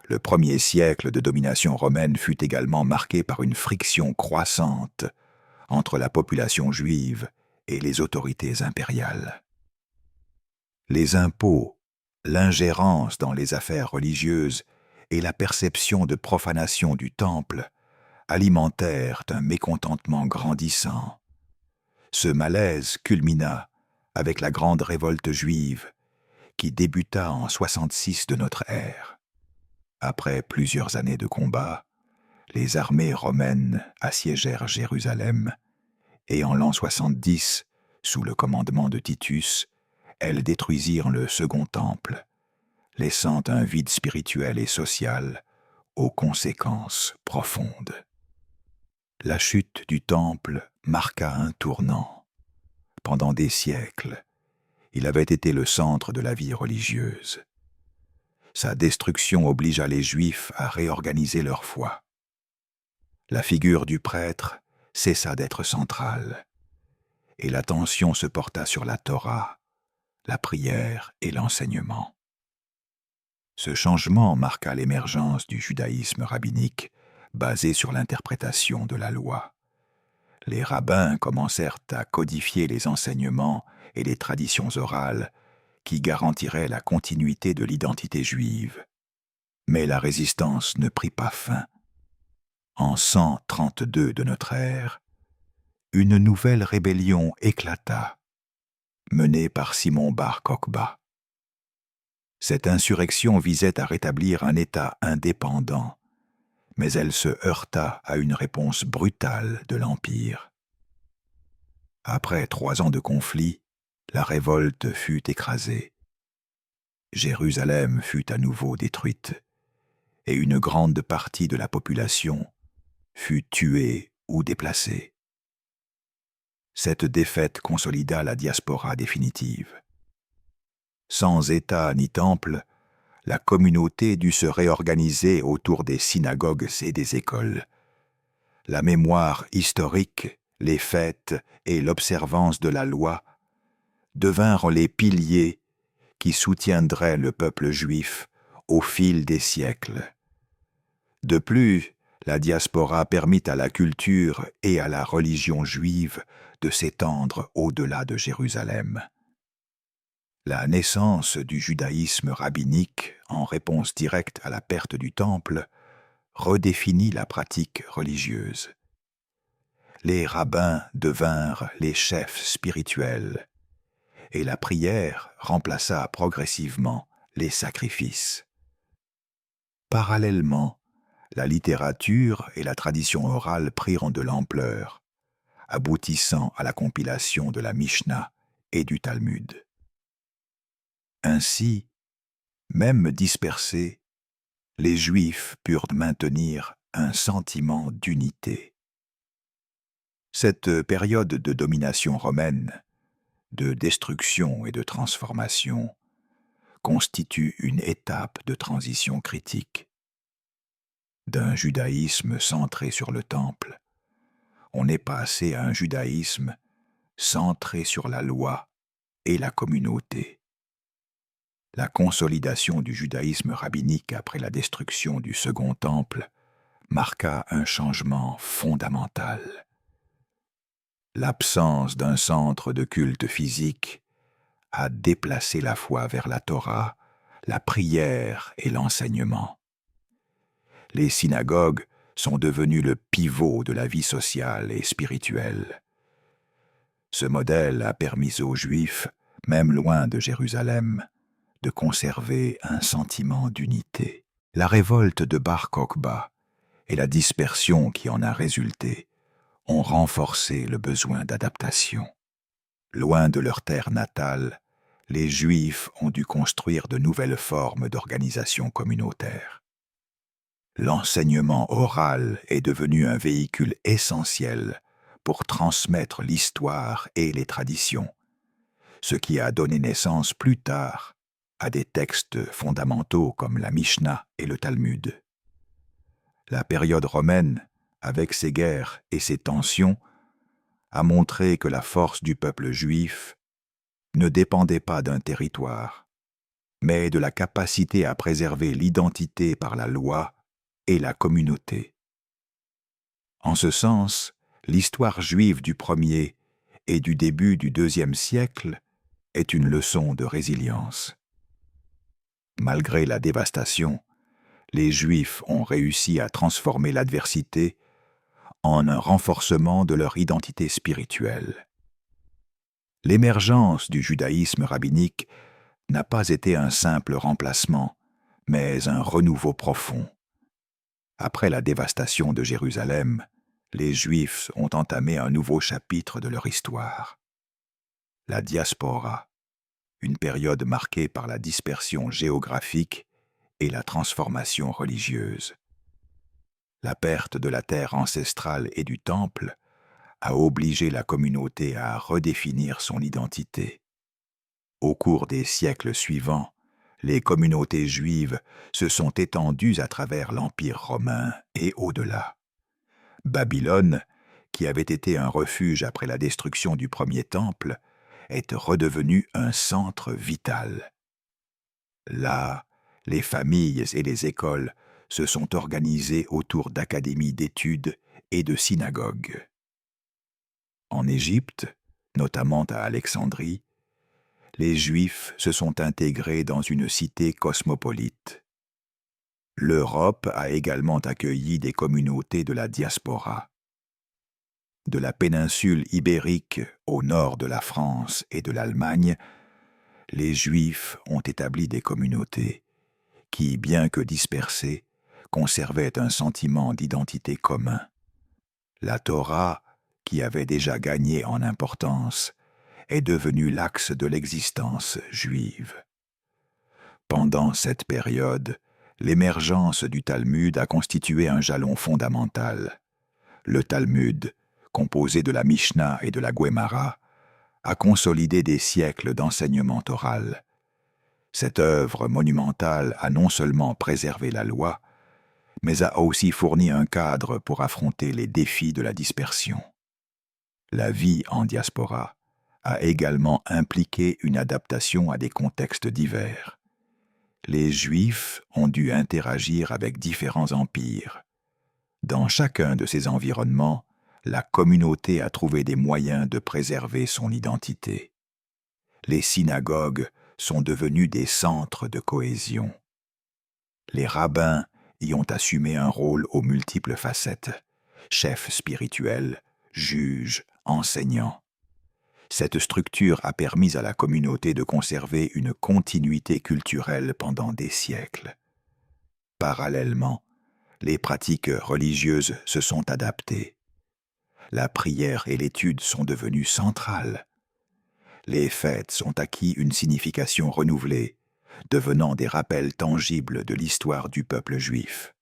Le 1er siècle de domination romaine fut également marqué par une friction croissante entre la population juive et les autorités impériales. Les impôts, l'ingérence dans les affaires religieuses et la perception de profanation du temple alimentèrent un mécontentement grandissant. Ce malaise culmina avec la grande révolte juive qui débuta en 66 de notre ère. Après plusieurs années de combats, les armées romaines assiégèrent Jérusalem et en l'an 70, sous le commandement de Titus, elles détruisirent le Second Temple, laissant un vide spirituel et social aux conséquences profondes. La chute du Temple marqua un tournant. Pendant des siècles, il avait été le centre de la vie religieuse. Sa destruction obligea les Juifs à réorganiser leur foi. La figure du prêtre cessa d'être centrale, et l'attention se porta sur la Torah, la prière et l'enseignement. Ce changement marqua l'émergence du judaïsme rabbinique basé sur l'interprétation de la loi. Les rabbins commencèrent à codifier les enseignements et les traditions orales qui garantiraient la continuité de l'identité juive. Mais la résistance ne prit pas fin. En 132 de notre ère, une nouvelle rébellion éclata, menée par Simon bar Kokhba. Cette insurrection visait à rétablir un État indépendant, mais elle se heurta à une réponse brutale de l'Empire. Après 3 ans de conflit, la révolte fut écrasée. Jérusalem fut à nouveau détruite, et une grande partie de la population fut tuée ou déplacée. Cette défaite consolida la diaspora définitive. Sans État ni temple, la communauté dut se réorganiser autour des synagogues et des écoles. La mémoire historique, les fêtes et l'observance de la loi devinrent les piliers qui soutiendraient le peuple juif au fil des siècles. De plus, la diaspora permit à la culture et à la religion juive de s'étendre au-delà de Jérusalem. La naissance du judaïsme rabbinique, en réponse directe à la perte du temple, redéfinit la pratique religieuse. Les rabbins devinrent les chefs spirituels, et la prière remplaça progressivement les sacrifices. Parallèlement, la littérature et la tradition orale prirent de l'ampleur, aboutissant à la compilation de la Mishnah et du Talmud. Ainsi, même dispersés, les Juifs purent maintenir un sentiment d'unité. Cette période de domination romaine, de destruction et de transformation, constitue une étape de transition critique. D'un judaïsme centré sur le temple, on est passé à un judaïsme centré sur la loi et la communauté. La consolidation du judaïsme rabbinique après la destruction du Second Temple marqua un changement fondamental. L'absence d'un centre de culte physique a déplacé la foi vers la Torah, la prière et l'enseignement. Les synagogues sont devenues le pivot de la vie sociale et spirituelle. Ce modèle a permis aux Juifs, même loin de Jérusalem, de conserver un sentiment d'unité. La révolte de Bar Kokhba et la dispersion qui en a résulté ont renforcé le besoin d'adaptation. Loin de leur terre natale, les Juifs ont dû construire de nouvelles formes d'organisation communautaire. L'enseignement oral est devenu un véhicule essentiel pour transmettre l'histoire et les traditions, ce qui a donné naissance plus tard à des textes fondamentaux comme la Mishnah et le Talmud. La période romaine, avec ses guerres et ses tensions, a montré que la force du peuple juif ne dépendait pas d'un territoire, mais de la capacité à préserver l'identité par la loi et la communauté. En ce sens, l'histoire juive du 1er et du début du 2e siècle est une leçon de résilience. Malgré la dévastation, les Juifs ont réussi à transformer l'adversité en un renforcement de leur identité spirituelle. L'émergence du judaïsme rabbinique n'a pas été un simple remplacement, mais un renouveau profond. Après la dévastation de Jérusalem, les Juifs ont entamé un nouveau chapitre de leur histoire. La diaspora, une période marquée par la dispersion géographique et la transformation religieuse. La perte de la terre ancestrale et du temple a obligé la communauté à redéfinir son identité. Au cours des siècles suivants, les communautés juives se sont étendues à travers l'Empire romain et au-delà. Babylone, qui avait été un refuge après la destruction du premier temple, est redevenue un centre vital. Là, les familles et les écoles se sont organisées autour d'académies d'études et de synagogues. En Égypte, notamment à Alexandrie, les Juifs se sont intégrés dans une cité cosmopolite. L'Europe a également accueilli des communautés de la diaspora. De la péninsule ibérique au nord de la France et de l'Allemagne, les Juifs ont établi des communautés qui, bien que dispersées, conservaient un sentiment d'identité commun. La Torah, qui avait déjà gagné en importance, est devenue l'axe de l'existence juive. Pendant cette période, l'émergence du Talmud a constitué un jalon fondamental. Le Talmud, composé de la Mishnah et de la Guémara, a consolidé des siècles d'enseignement oral. Cette œuvre monumentale a non seulement préservé la loi, mais a aussi fourni un cadre pour affronter les défis de la dispersion. La vie en diaspora a également impliqué une adaptation à des contextes divers. Les Juifs ont dû interagir avec différents empires. Dans chacun de ces environnements, la communauté a trouvé des moyens de préserver son identité. Les synagogues sont devenues des centres de cohésion. Les rabbins y ont assumé un rôle aux multiples facettes, chefs spirituels, juges, enseignants. Cette structure a permis à la communauté de conserver une continuité culturelle pendant des siècles. Parallèlement, les pratiques religieuses se sont adaptées. La prière et l'étude sont devenues centrales. Les fêtes ont acquis une signification renouvelée, devenant des rappels tangibles de l'histoire du peuple juif.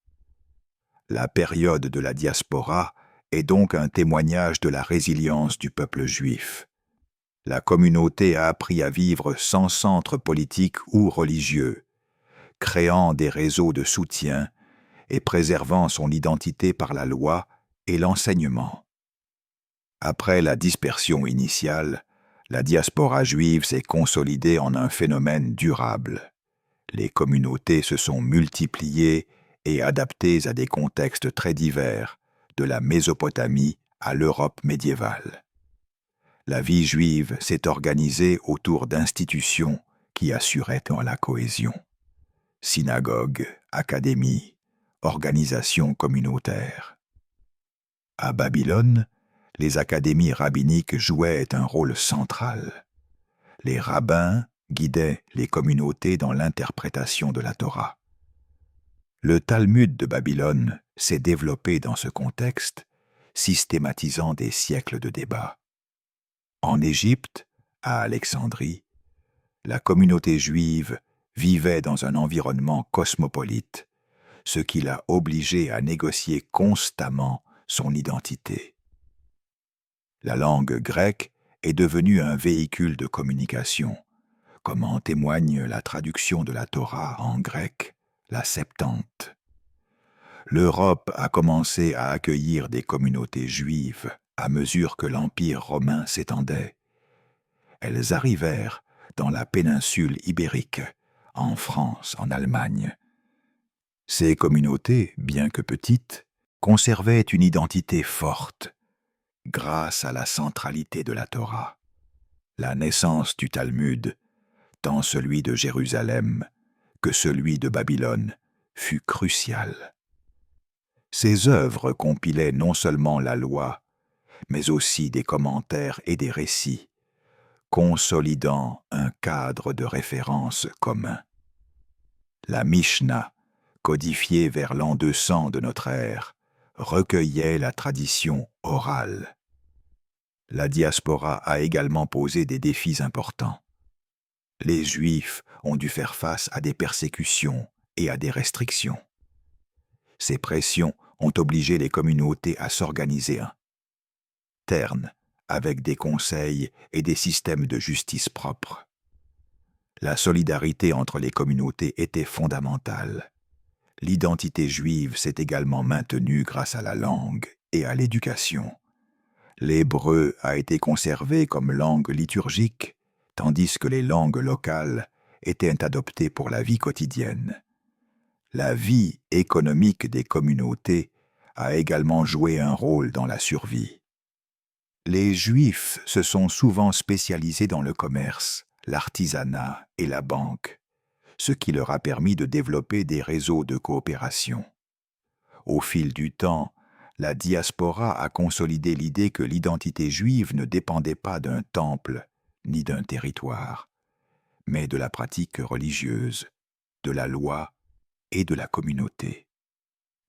La période de la diaspora est donc un témoignage de la résilience du peuple juif. La communauté a appris à vivre sans centre politique ou religieux, créant des réseaux de soutien et préservant son identité par la loi et l'enseignement. Après la dispersion initiale, la diaspora juive s'est consolidée en un phénomène durable. Les communautés se sont multipliées et adaptées à des contextes très divers, de la Mésopotamie à l'Europe médiévale. La vie juive s'est organisée autour d'institutions qui assuraient la cohésion. Synagogues, académies, organisations communautaires. À Babylone, les académies rabbiniques jouaient un rôle central. Les rabbins guidaient les communautés dans l'interprétation de la Torah. Le Talmud de Babylone s'est développé dans ce contexte, systématisant des siècles de débats. En Égypte, à Alexandrie, la communauté juive vivait dans un environnement cosmopolite, ce qui l'a obligée à négocier constamment son identité. La langue grecque est devenue un véhicule de communication, comme en témoigne la traduction de la Torah en grec, la Septante. L'Europe a commencé à accueillir des communautés juives à mesure que l'Empire romain s'étendait. Elles arrivèrent dans la péninsule ibérique, en France, en Allemagne. Ces communautés, bien que petites, conservaient une identité forte, grâce à la centralité de la Torah. La naissance du Talmud, tant celui de Jérusalem que celui de Babylone, fut cruciale. Ces œuvres compilaient non seulement la loi, mais aussi des commentaires et des récits, consolidant un cadre de référence commun. La Mishnah, codifiée vers l'an 200 de notre ère, recueillait la tradition orale. La diaspora a également posé des défis importants. Les Juifs ont dû faire face à des persécutions et à des restrictions. Ces pressions ont obligé les communautés à s'organiser internes, avec des conseils et des systèmes de justice propres. La solidarité entre les communautés était fondamentale. L'identité juive s'est également maintenue grâce à la langue et à l'éducation. L'hébreu a été conservé comme langue liturgique, tandis que les langues locales étaient adoptées pour la vie quotidienne. La vie économique des communautés a également joué un rôle dans la survie. Les Juifs se sont souvent spécialisés dans le commerce, l'artisanat et la banque, ce qui leur a permis de développer des réseaux de coopération. Au fil du temps, la diaspora a consolidé l'idée que l'identité juive ne dépendait pas d'un temple ni d'un territoire, mais de la pratique religieuse, de la loi et de la communauté.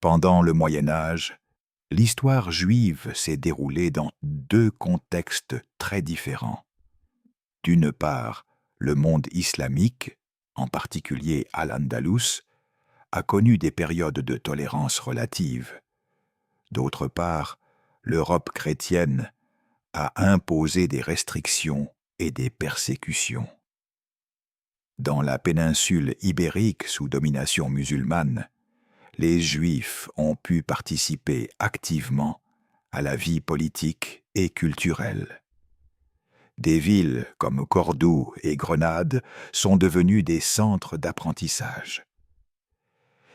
Pendant le Moyen Âge, l'histoire juive s'est déroulée dans deux contextes très différents. D'une part, le monde islamique, en particulier Al-Andalus, a connu des périodes de tolérance relative. D'autre part, l'Europe chrétienne a imposé des restrictions et des persécutions. Dans la péninsule ibérique sous domination musulmane, les Juifs ont pu participer activement à la vie politique et culturelle. Des villes comme Cordoue et Grenade sont devenues des centres d'apprentissage.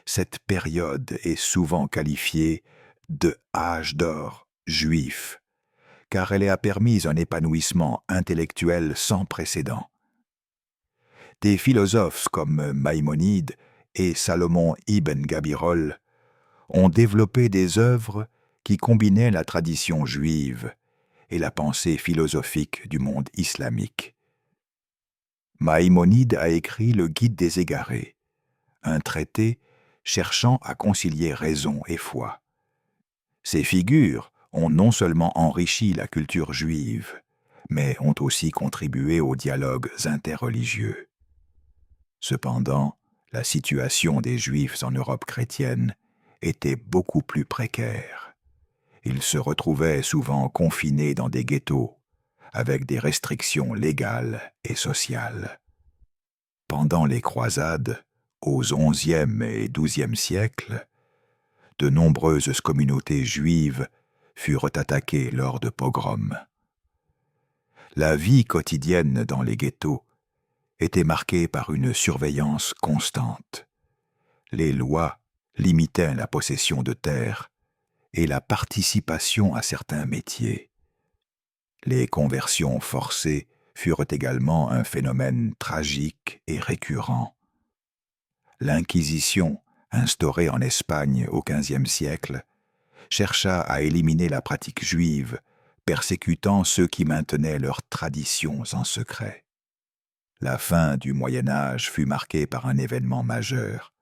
Cette période est souvent qualifiée de « âge d'or juif », car elle a permis un épanouissement intellectuel sans précédent. Des philosophes comme Maïmonide et Salomon ibn Gabirol ont développé des œuvres qui combinaient la tradition juive et la pensée philosophique du monde islamique. Maïmonide a écrit le Guide des égarés, un traité cherchant à concilier raison et foi. Ces figures ont non seulement enrichi la culture juive, mais ont aussi contribué aux dialogues interreligieux. Cependant, la situation des Juifs en Europe chrétienne était beaucoup plus précaire. Ils se retrouvaient souvent confinés dans des ghettos, avec des restrictions légales et sociales. Pendant les croisades, aux XIe et XIIe siècles, de nombreuses communautés juives furent attaquées lors de pogroms. La vie quotidienne dans les ghettos était marquée par une surveillance constante. Les lois limitaient la possession de terres et la participation à certains métiers. Les conversions forcées furent également un phénomène tragique et récurrent. L'Inquisition, instaurée en Espagne au XVe siècle, chercha à éliminer la pratique juive, persécutant ceux qui maintenaient leurs traditions en secret. La fin du Moyen Âge fut marquée par un événement majeur,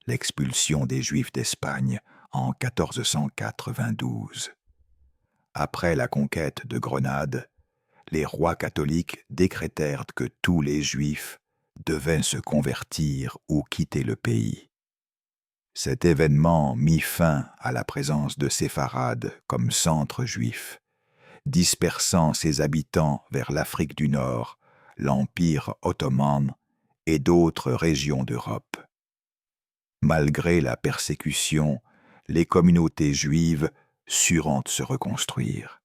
l'expulsion des Juifs d'Espagne en 1492. Après la conquête de Grenade, les rois catholiques décrétèrent que tous les Juifs devaient se convertir ou quitter le pays. Cet événement mit fin à la présence de Séfarades comme centre juif, dispersant ses habitants vers l'Afrique du Nord, l'Empire ottoman et d'autres régions d'Europe. Malgré la persécution, les communautés juives surent se reconstruire.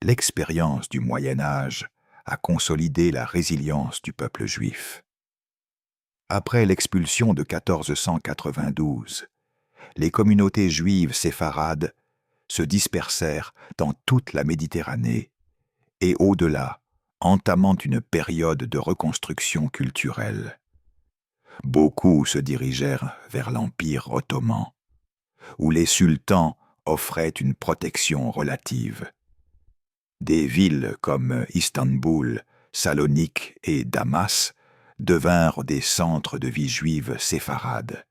L'expérience du Moyen Âge a consolidé la résilience du peuple juif. Après l'expulsion de 1492, les communautés juives séfarades se dispersèrent dans toute la Méditerranée et au-delà, entamant une période de reconstruction culturelle. Beaucoup se dirigèrent vers l'Empire ottoman, où les sultans offraient une protection relative. Des villes comme Istanbul, Salonique et Damas devinrent des centres de vie juive séfarade.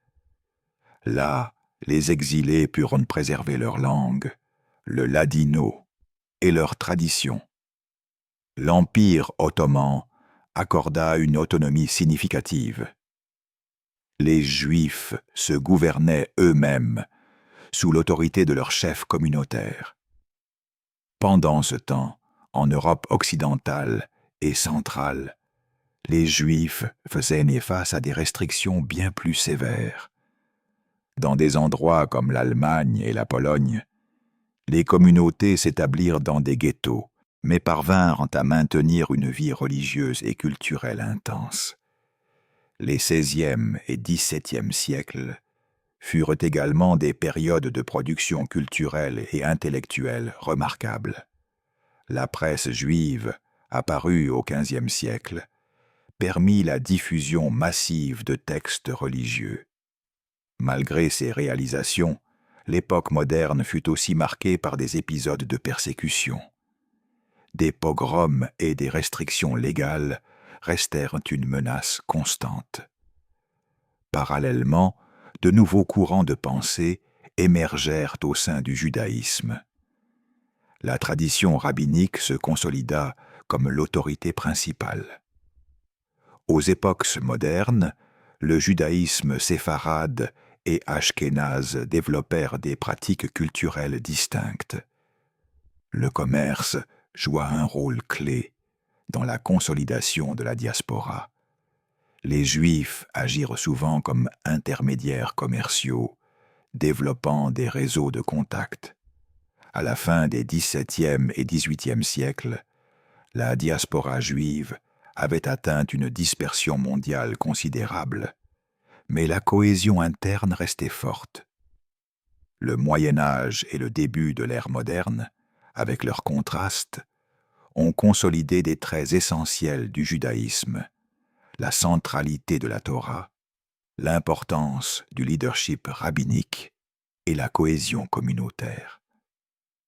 Là, les exilés purent préserver leur langue, le ladino et leurs traditions. L'Empire ottoman accorda une autonomie significative. Les Juifs se gouvernaient eux-mêmes sous l'autorité de leurs chefs communautaires. Pendant ce temps, en Europe occidentale et centrale, les Juifs faisaient face à des restrictions bien plus sévères. Dans des endroits comme l'Allemagne et la Pologne, les communautés s'établirent dans des ghettos, mais parvinrent à maintenir une vie religieuse et culturelle intense. Les XVIe et XVIIe siècles furent également des périodes de production culturelle et intellectuelle remarquables. La presse juive, apparue au XVe siècle, permit la diffusion massive de textes religieux. Malgré ces réalisations, l'époque moderne fut aussi marquée par des épisodes de persécution. Des pogroms et des restrictions légales restèrent une menace constante. Parallèlement, de nouveaux courants de pensée émergèrent au sein du judaïsme. La tradition rabbinique se consolida comme l'autorité principale. Aux époques modernes, le judaïsme séfarade et ashkénaze développèrent des pratiques culturelles distinctes. Le commerce joua un rôle clé dans la consolidation de la diaspora. Les Juifs agirent souvent comme intermédiaires commerciaux, développant des réseaux de contacts. À la fin des XVIIe et XVIIIe siècles, la diaspora juive avait atteint une dispersion mondiale considérable, mais la cohésion interne restait forte. Le Moyen Âge et le début de l'ère moderne, avec leurs contrastes, ont consolidé des traits essentiels du judaïsme, la centralité de la Torah, l'importance du leadership rabbinique et la cohésion communautaire.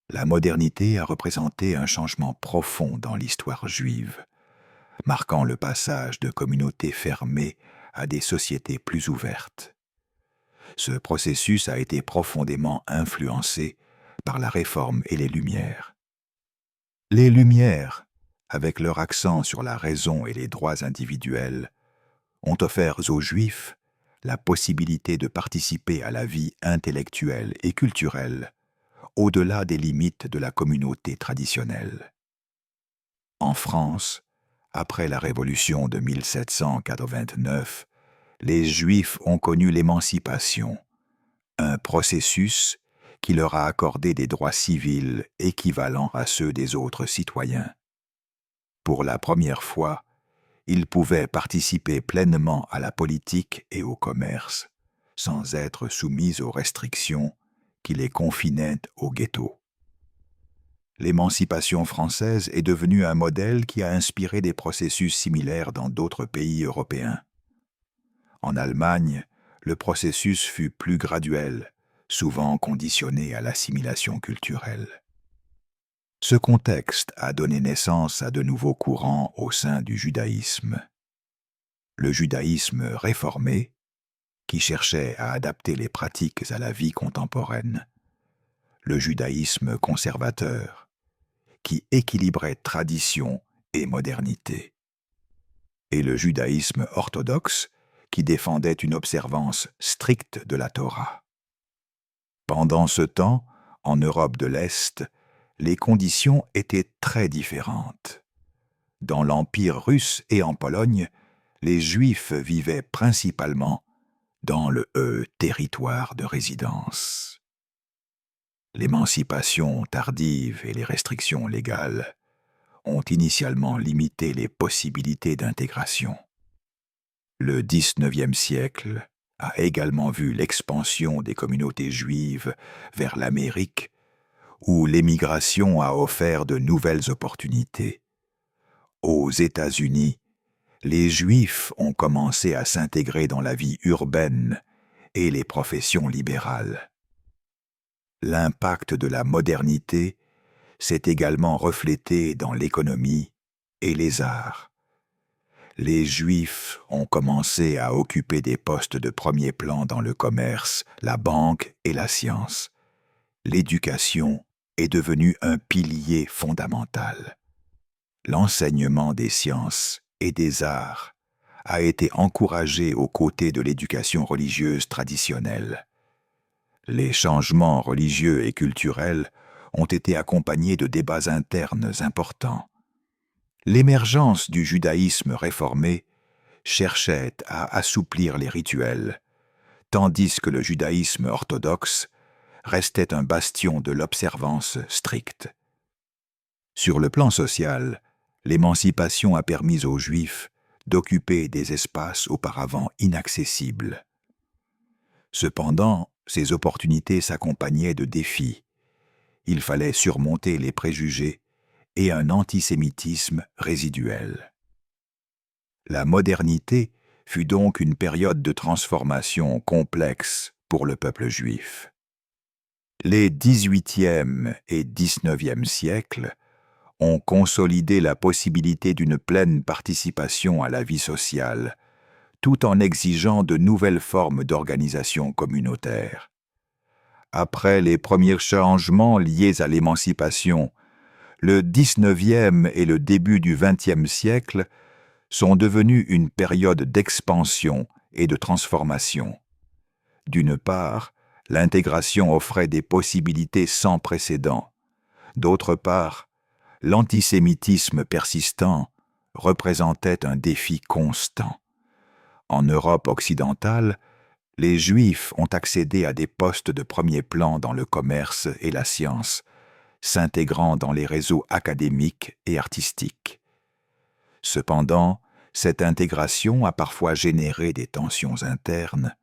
La modernité a représenté un changement profond dans l'histoire juive, marquant le passage de communautés fermées à des sociétés plus ouvertes. Ce processus a été profondément influencé par la Réforme et les Lumières. Les Lumières, avec leur accent sur la raison et les droits individuels, ont offert aux Juifs la possibilité de participer à la vie intellectuelle et culturelle au-delà des limites de la communauté traditionnelle. En France, après la Révolution de 1789, les Juifs ont connu l'émancipation, un processus qui leur a accordé des droits civils équivalents à ceux des autres citoyens. Pour la première fois, ils pouvaient participer pleinement à la politique et au commerce, sans être soumis aux restrictions qui les confinaient au ghetto. L'émancipation française est devenue un modèle qui a inspiré des processus similaires dans d'autres pays européens. En Allemagne, le processus fut plus graduel, souvent conditionné à l'assimilation culturelle. Ce contexte a donné naissance à de nouveaux courants au sein du judaïsme. Le judaïsme réformé, qui cherchait à adapter les pratiques à la vie contemporaine. Le judaïsme conservateur, qui équilibrait tradition et modernité. Et le judaïsme orthodoxe, qui défendait une observance stricte de la Torah. Pendant ce temps, en Europe de l'Est, les conditions étaient très différentes. Dans l'Empire russe et en Pologne, les Juifs vivaient principalement dans le territoire de résidence. L'émancipation tardive et les restrictions légales ont initialement limité les possibilités d'intégration. Le XIXe siècle a également vu l'expansion des communautés juives vers l'Amérique, où l'émigration a offert de nouvelles opportunités. Aux États-Unis, les Juifs ont commencé à s'intégrer dans la vie urbaine et les professions libérales. L'impact de la modernité s'est également reflété dans l'économie et les arts. Les Juifs ont commencé à occuper des postes de premier plan dans le commerce, la banque et la science. L'éducation est devenue un pilier fondamental. L'enseignement des sciences et des arts a été encouragé aux côtés de l'éducation religieuse traditionnelle. Les changements religieux et culturels ont été accompagnés de débats internes importants. L'émergence du judaïsme réformé cherchait à assouplir les rituels, tandis que le judaïsme orthodoxe restait un bastion de l'observance stricte. Sur le plan social, l'émancipation a permis aux Juifs d'occuper des espaces auparavant inaccessibles. Cependant, ces opportunités s'accompagnaient de défis. Il fallait surmonter les préjugés et un antisémitisme résiduel. La modernité fut donc une période de transformation complexe pour le peuple juif. Les XVIIIe et XIXe siècles ont consolidé la possibilité d'une pleine participation à la vie sociale, tout en exigeant de nouvelles formes d'organisation communautaire. Après les premiers changements liés à l'émancipation, le XIXe et le début du XXe siècle sont devenus une période d'expansion et de transformation. D'une part, l'intégration offrait des possibilités sans précédent. D'autre part, l'antisémitisme persistant représentait un défi constant. En Europe occidentale, les Juifs ont accédé à des postes de premier plan dans le commerce et la science, s'intégrant dans les réseaux académiques et artistiques. Cependant, cette intégration a parfois généré des tensions internes,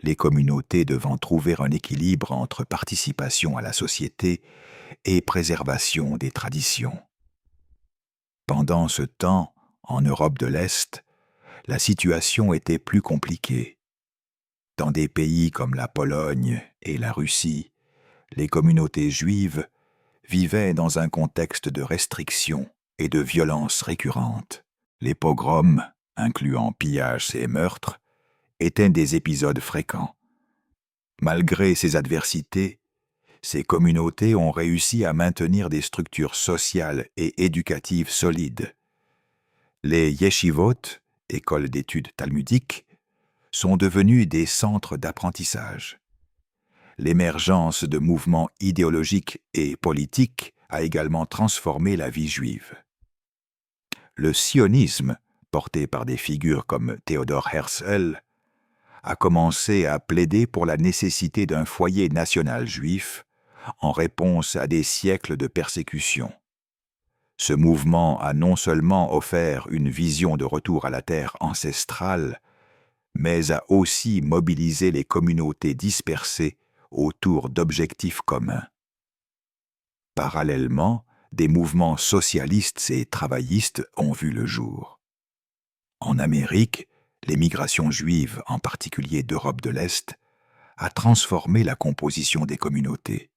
les communautés devant trouver un équilibre entre participation à la société et préservation des traditions. Pendant ce temps, en Europe de l'Est, la situation était plus compliquée. Dans des pays comme la Pologne et la Russie, les communautés juives vivaient dans un contexte de restrictions et de violences récurrentes. Les pogroms, incluant pillages et meurtres, étaient des épisodes fréquents. Malgré ces adversités, ces communautés ont réussi à maintenir des structures sociales et éducatives solides. Les yeshivot, écoles d'études talmudiques, sont devenus des centres d'apprentissage. L'émergence de mouvements idéologiques et politiques a également transformé la vie juive. Le sionisme, porté par des figures comme Theodor Herzl, a commencé à plaider pour la nécessité d'un foyer national juif en réponse à des siècles de persécution. Ce mouvement a non seulement offert une vision de retour à la terre ancestrale, mais a aussi mobilisé les communautés dispersées autour d'objectifs communs. Parallèlement, des mouvements socialistes et travaillistes ont vu le jour. En Amérique, l'émigration juive, en particulier d'Europe de l'Est, a transformé la composition des communautés.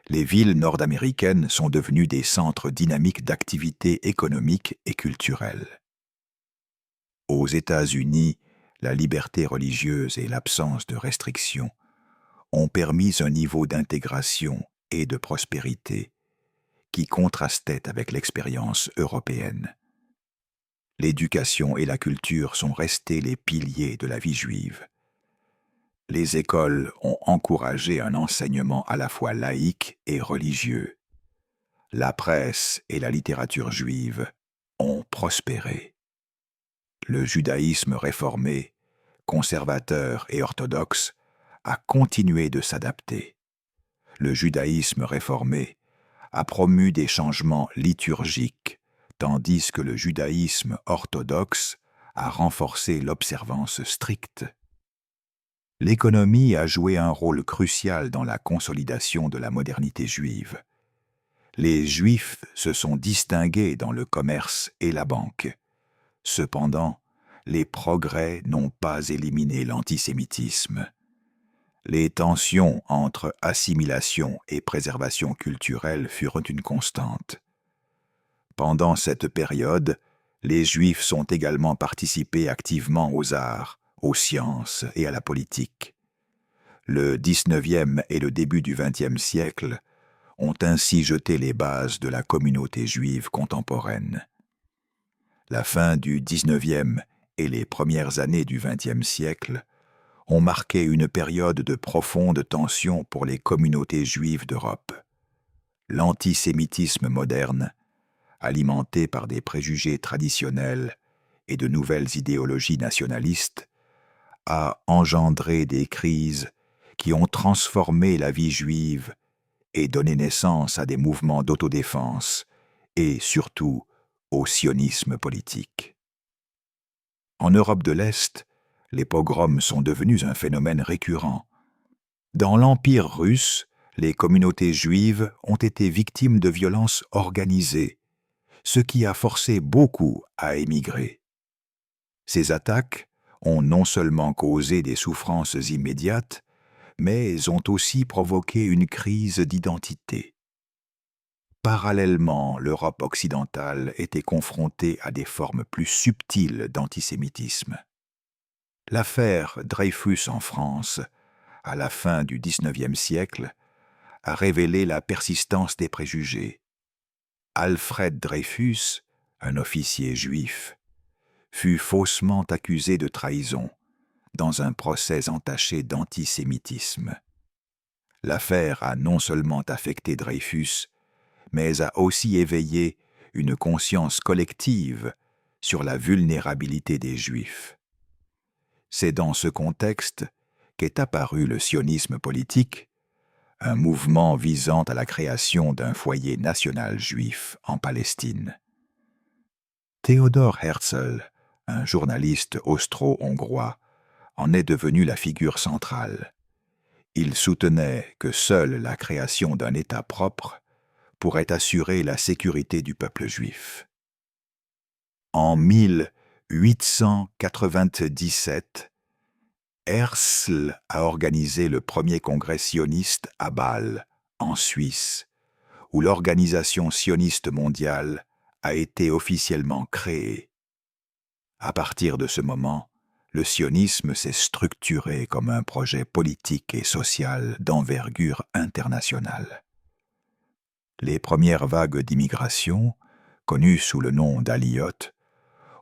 Les villes nord-américaines sont devenues des centres dynamiques d'activités économiques et culturelles. Aux États-Unis, la liberté religieuse et l'absence de restrictions ont permis un niveau d'intégration et de prospérité qui contrastait avec l'expérience européenne. L'éducation et la culture sont restés les piliers de la vie juive. Les écoles ont encouragé un enseignement à la fois laïque et religieux. La presse et la littérature juive ont prospéré. Le judaïsme réformé, conservateur et orthodoxe, a continué de s'adapter. Le judaïsme réformé a promu des changements liturgiques, tandis que le judaïsme orthodoxe a renforcé l'observance stricte. L'économie a joué un rôle crucial dans la consolidation de la modernité juive. Les Juifs se sont distingués dans le commerce et la banque. Cependant, les progrès n'ont pas éliminé l'antisémitisme. Les tensions entre assimilation et préservation culturelle furent une constante. Pendant cette période, les Juifs sont également participés activement aux arts, aux sciences et à la politique. Le XIXe et le début du XXe siècle ont ainsi jeté les bases de la communauté juive contemporaine. La fin du XIXe et les premières années du XXe siècle ont marqué une période de profonde tension pour les communautés juives d'Europe. L'antisémitisme moderne, alimenté par des préjugés traditionnels et de nouvelles idéologies nationalistes, a engendré des crises qui ont transformé la vie juive et donné naissance à des mouvements d'autodéfense et, surtout, au sionisme politique. En Europe de l'Est, les pogroms sont devenus un phénomène récurrent. Dans l'Empire russe, les communautés juives ont été victimes de violences organisées, ce qui a forcé beaucoup à émigrer. Ces attaques ont non seulement causé des souffrances immédiates, mais ont aussi provoqué une crise d'identité. Parallèlement, l'Europe occidentale était confrontée à des formes plus subtiles d'antisémitisme. L'affaire Dreyfus en France, à la fin du XIXe siècle, a révélé la persistance des préjugés. Alfred Dreyfus, un officier juif, fut faussement accusé de trahison dans un procès entaché d'antisémitisme. L'affaire a non seulement affecté Dreyfus, mais a aussi éveillé une conscience collective sur la vulnérabilité des Juifs. C'est dans ce contexte qu'est apparu le sionisme politique, un mouvement visant à la création d'un foyer national juif en Palestine. Theodor Herzl, un journaliste austro-hongrois, en est devenu la figure centrale. Il soutenait que seule la création d'un État propre pourrait assurer la sécurité du peuple juif. En 1897, Herzl a organisé le premier congrès sioniste à Bâle, en Suisse, où l'Organisation sioniste mondiale a été officiellement créée. À partir de ce moment, le sionisme s'est structuré comme un projet politique et social d'envergure internationale. Les premières vagues d'immigration, connues sous le nom d'Aliyot,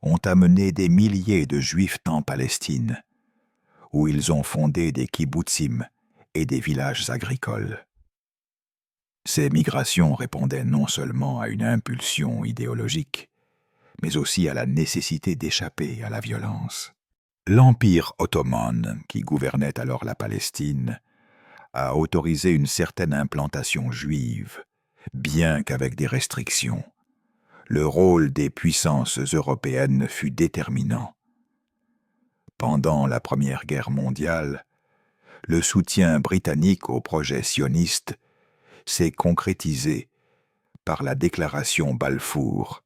ont amené des milliers de Juifs en Palestine, où ils ont fondé des kibbutzim et des villages agricoles. Ces migrations répondaient non seulement à une impulsion idéologique, mais aussi à la nécessité d'échapper à la violence. L'Empire ottoman, qui gouvernait alors la Palestine, a autorisé une certaine implantation juive, bien qu'avec des restrictions. Le rôle des puissances européennes fut déterminant. Pendant la Première Guerre mondiale, le soutien britannique au projet sioniste s'est concrétisé par la déclaration Balfour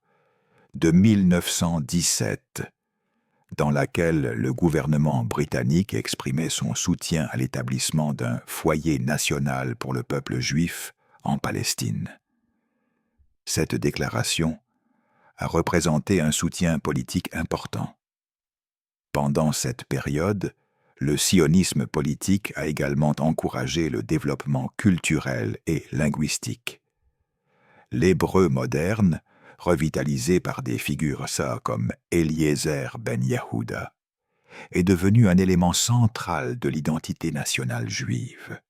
de 1917, dans laquelle le gouvernement britannique exprimait son soutien à l'établissement d'un foyer national pour le peuple juif en Palestine. Cette déclaration a représenté un soutien politique important. Pendant cette période, le sionisme politique a également encouragé le développement culturel et linguistique. L'hébreu moderne, revitalisé par des figures comme Eliezer ben Yehuda, est devenu un élément central de l'identité nationale juive.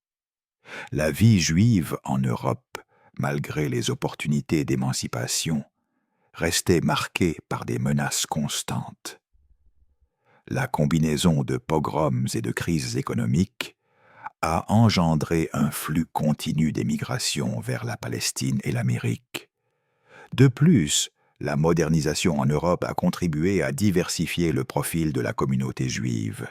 La vie juive en Europe, malgré les opportunités d'émancipation, restait marquée par des menaces constantes. La combinaison de pogroms et de crises économiques a engendré un flux continu d'émigration vers la Palestine et l'Amérique. De plus, la modernisation en Europe a contribué à diversifier le profil de la communauté juive.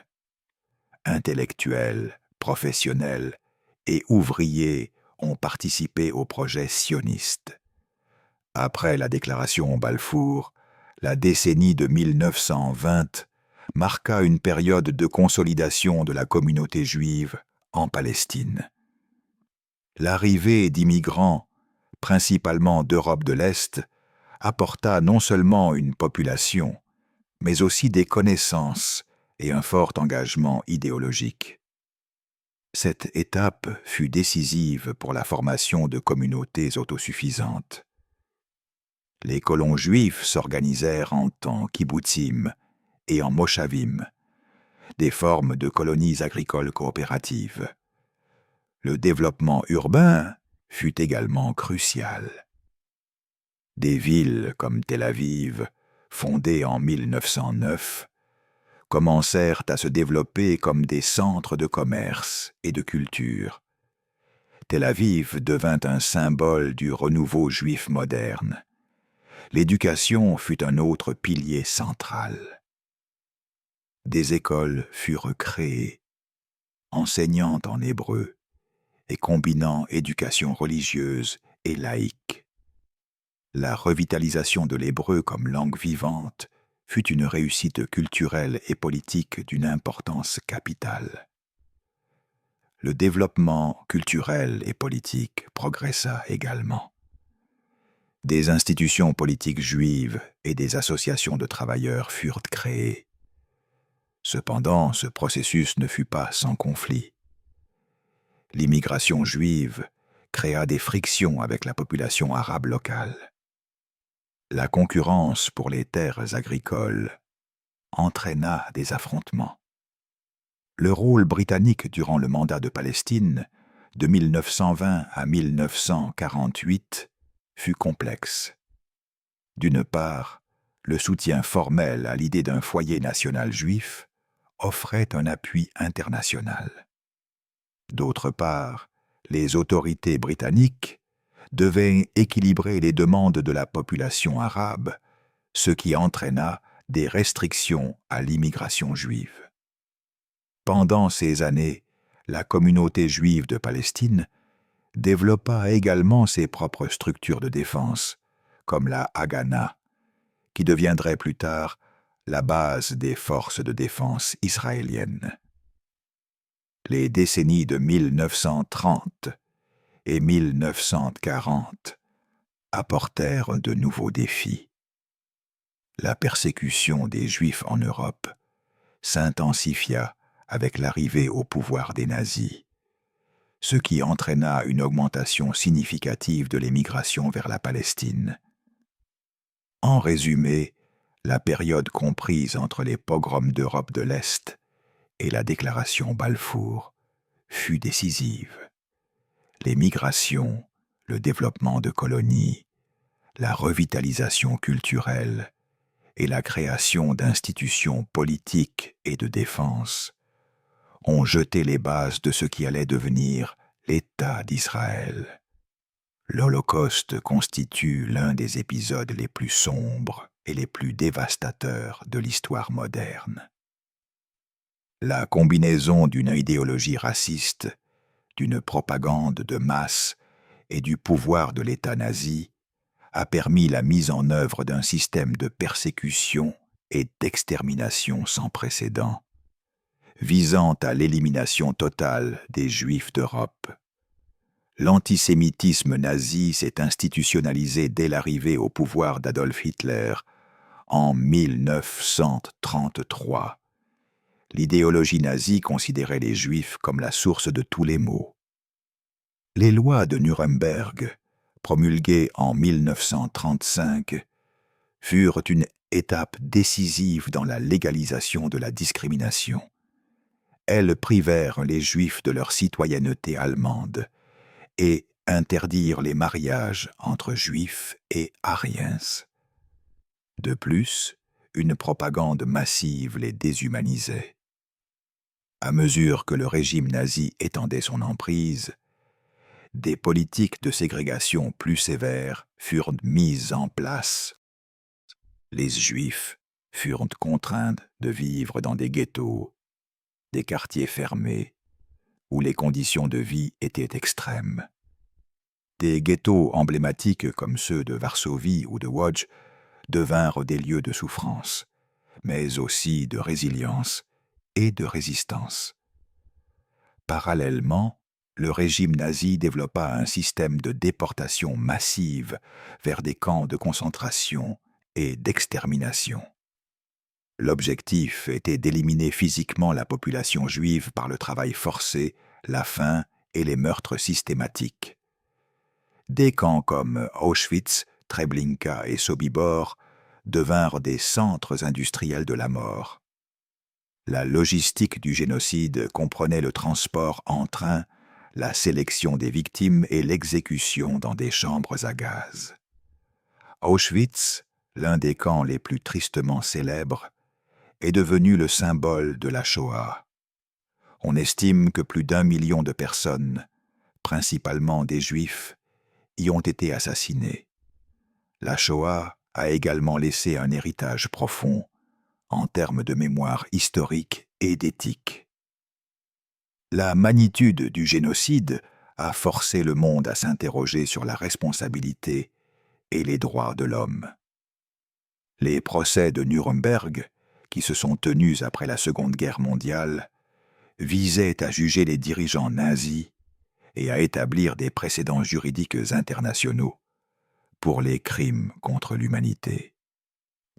Intellectuels, professionnels et ouvriers ont participé au projet sioniste. Après la déclaration Balfour, la décennie de 1920 marqua une période de consolidation de la communauté juive en Palestine. L'arrivée d'immigrants, principalement d'Europe de l'Est, apporta non seulement une population, mais aussi des connaissances et un fort engagement idéologique. Cette étape fut décisive pour la formation de communautés autosuffisantes. Les colons juifs s'organisèrent en kibbutzim et en moshavim, des formes de colonies agricoles coopératives. Le développement urbain fut également crucial. Des villes comme Tel Aviv, fondées en 1909, commencèrent à se développer comme des centres de commerce et de culture. Tel Aviv devint un symbole du renouveau juif moderne. L'éducation fut un autre pilier central. Des écoles furent créées, enseignant en hébreu et combinant éducation religieuse et laïque. La revitalisation de l'hébreu comme langue vivante fut une réussite culturelle et politique d'une importance capitale. Le développement culturel et politique progressa également. Des institutions politiques juives et des associations de travailleurs furent créées. Cependant, ce processus ne fut pas sans conflit. L'immigration juive créa des frictions avec la population arabe locale. La concurrence pour les terres agricoles entraîna des affrontements. Le rôle britannique durant le mandat de Palestine, de 1920 à 1948, fut complexe. D'une part, le soutien formel à l'idée d'un foyer national juif, offrait un appui international. D'autre part, les autorités britanniques devaient équilibrer les demandes de la population arabe, ce qui entraîna des restrictions à l'immigration juive. Pendant ces années, la communauté juive de Palestine développa également ses propres structures de défense, comme la Haganah, qui deviendrait plus tard la base des forces de défense israéliennes. Les décennies de 1930 et 1940 apportèrent de nouveaux défis. La persécution des Juifs en Europe s'intensifia avec l'arrivée au pouvoir des nazis, ce qui entraîna une augmentation significative de l'émigration vers la Palestine. En résumé, la période comprise entre les pogroms d'Europe de l'Est et la déclaration Balfour fut décisive. Les migrations, le développement de colonies, la revitalisation culturelle et la création d'institutions politiques et de défense ont jeté les bases de ce qui allait devenir l'État d'Israël. L'Holocauste constitue l'un des épisodes les plus sombres et les plus dévastateurs de l'histoire moderne. La combinaison d'une idéologie raciste, d'une propagande de masse et du pouvoir de l'État nazi a permis la mise en œuvre d'un système de persécution et d'extermination sans précédent, visant à l'élimination totale des Juifs d'Europe. L'antisémitisme nazi s'est institutionnalisé dès l'arrivée au pouvoir d'Adolf Hitler en 1933. L'idéologie nazie considérait les Juifs comme la source de tous les maux. Les lois de Nuremberg, promulguées en 1935, furent une étape décisive dans la légalisation de la discrimination. Elles privèrent les Juifs de leur citoyenneté allemande et interdirent les mariages entre Juifs et Ariens. De plus, une propagande massive les déshumanisait. À mesure que le régime nazi étendait son emprise, des politiques de ségrégation plus sévères furent mises en place. Les Juifs furent contraints de vivre dans des ghettos, des quartiers fermés, où les conditions de vie étaient extrêmes. Des ghettos emblématiques comme ceux de Varsovie ou de Łódź devinrent des lieux de souffrance, mais aussi de résilience et de résistance. Parallèlement, le régime nazi développa un système de déportation massive vers des camps de concentration et d'extermination. L'objectif était d'éliminer physiquement la population juive par le travail forcé, la faim et les meurtres systématiques. Des camps comme Auschwitz, Treblinka et Sobibor devinrent des centres industriels de la mort. La logistique du génocide comprenait le transport en train, la sélection des victimes et l'exécution dans des chambres à gaz. Auschwitz, l'un des camps les plus tristement célèbres, est devenu le symbole de la Shoah. On estime que plus d'1 million de personnes, principalement des Juifs, y ont été assassinés. La Shoah a également laissé un héritage profond en termes de mémoire historique et d'éthique. La magnitude du génocide a forcé le monde à s'interroger sur la responsabilité et les droits de l'homme. Les procès de Nuremberg, qui se sont tenus après la Seconde Guerre mondiale, visaient à juger les dirigeants nazis et à établir des précédents juridiques internationaux pour les crimes contre l'humanité.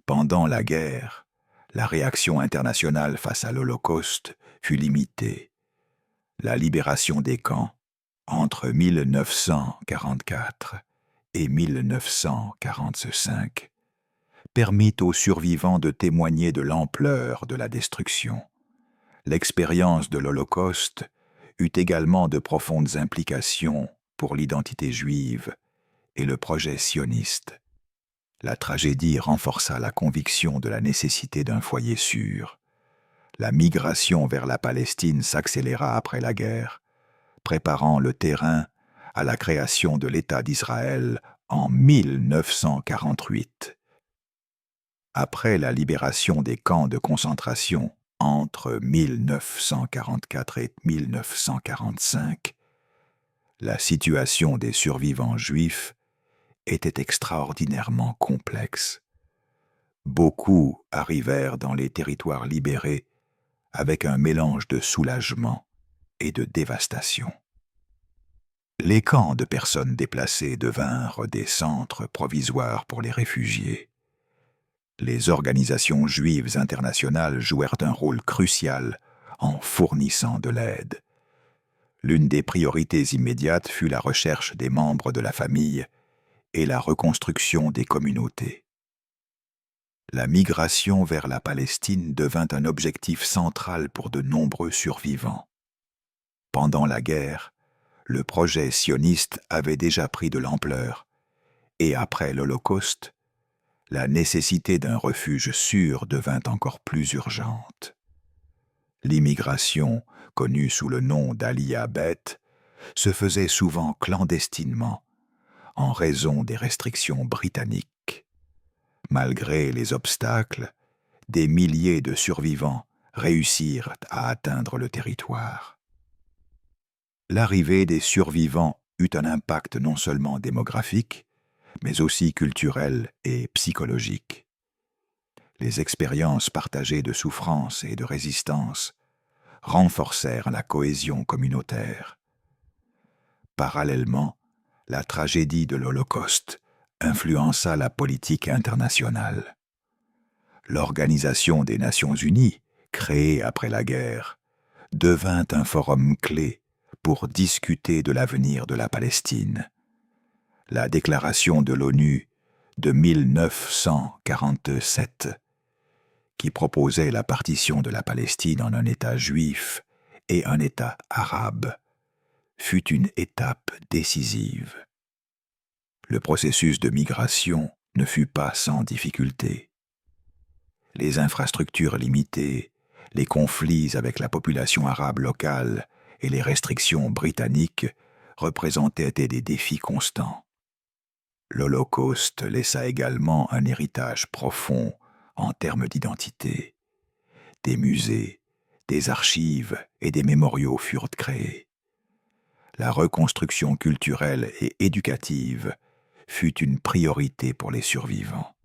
Pendant la guerre, la réaction internationale face à l'Holocauste fut limitée. La libération des camps, entre 1944 et 1945, permit aux survivants de témoigner de l'ampleur de la destruction. L'expérience de l'Holocauste eut également de profondes implications pour l'identité juive et le projet sioniste. La tragédie renforça la conviction de la nécessité d'un foyer sûr. La migration vers la Palestine s'accéléra après la guerre, préparant le terrain à la création de l'État d'Israël en 1948. Après la libération des camps de concentration entre 1944 et 1945, la situation des survivants juifs était extraordinairement complexe. Beaucoup arrivèrent dans les territoires libérés avec un mélange de soulagement et de dévastation. Les camps de personnes déplacées devinrent des centres provisoires pour les réfugiés. Les organisations juives internationales jouèrent un rôle crucial en fournissant de l'aide. L'une des priorités immédiates fut la recherche des membres de la famille et la reconstruction des communautés. La migration vers la Palestine devint un objectif central pour de nombreux survivants. Pendant la guerre, le projet sioniste avait déjà pris de l'ampleur, et après l'Holocauste, la nécessité d'un refuge sûr devint encore plus urgente. L'immigration, connue sous le nom d'Aliyah Bet, se faisait souvent clandestinement, en raison des restrictions britanniques. Malgré les obstacles, des milliers de survivants réussirent à atteindre le territoire. L'arrivée des survivants eut un impact non seulement démographique, mais aussi culturel et psychologique. Les expériences partagées de souffrance et de résistance renforcèrent la cohésion communautaire. Parallèlement, la tragédie de l'Holocauste influença la politique internationale. L'Organisation des Nations Unies, créée après la guerre, devint un forum clé pour discuter de l'avenir de la Palestine. La déclaration de l'ONU de 1947, qui proposait la partition de la Palestine en un État juif et un État arabe, fut une étape décisive. Le processus de migration ne fut pas sans difficulté. Les infrastructures limitées, les conflits avec la population arabe locale et les restrictions britanniques représentaient des défis constants. L'Holocauste laissa également un héritage profond en termes d'identité. Des musées, des archives et des mémoriaux furent créés. La reconstruction culturelle et éducative fut une priorité pour les survivants.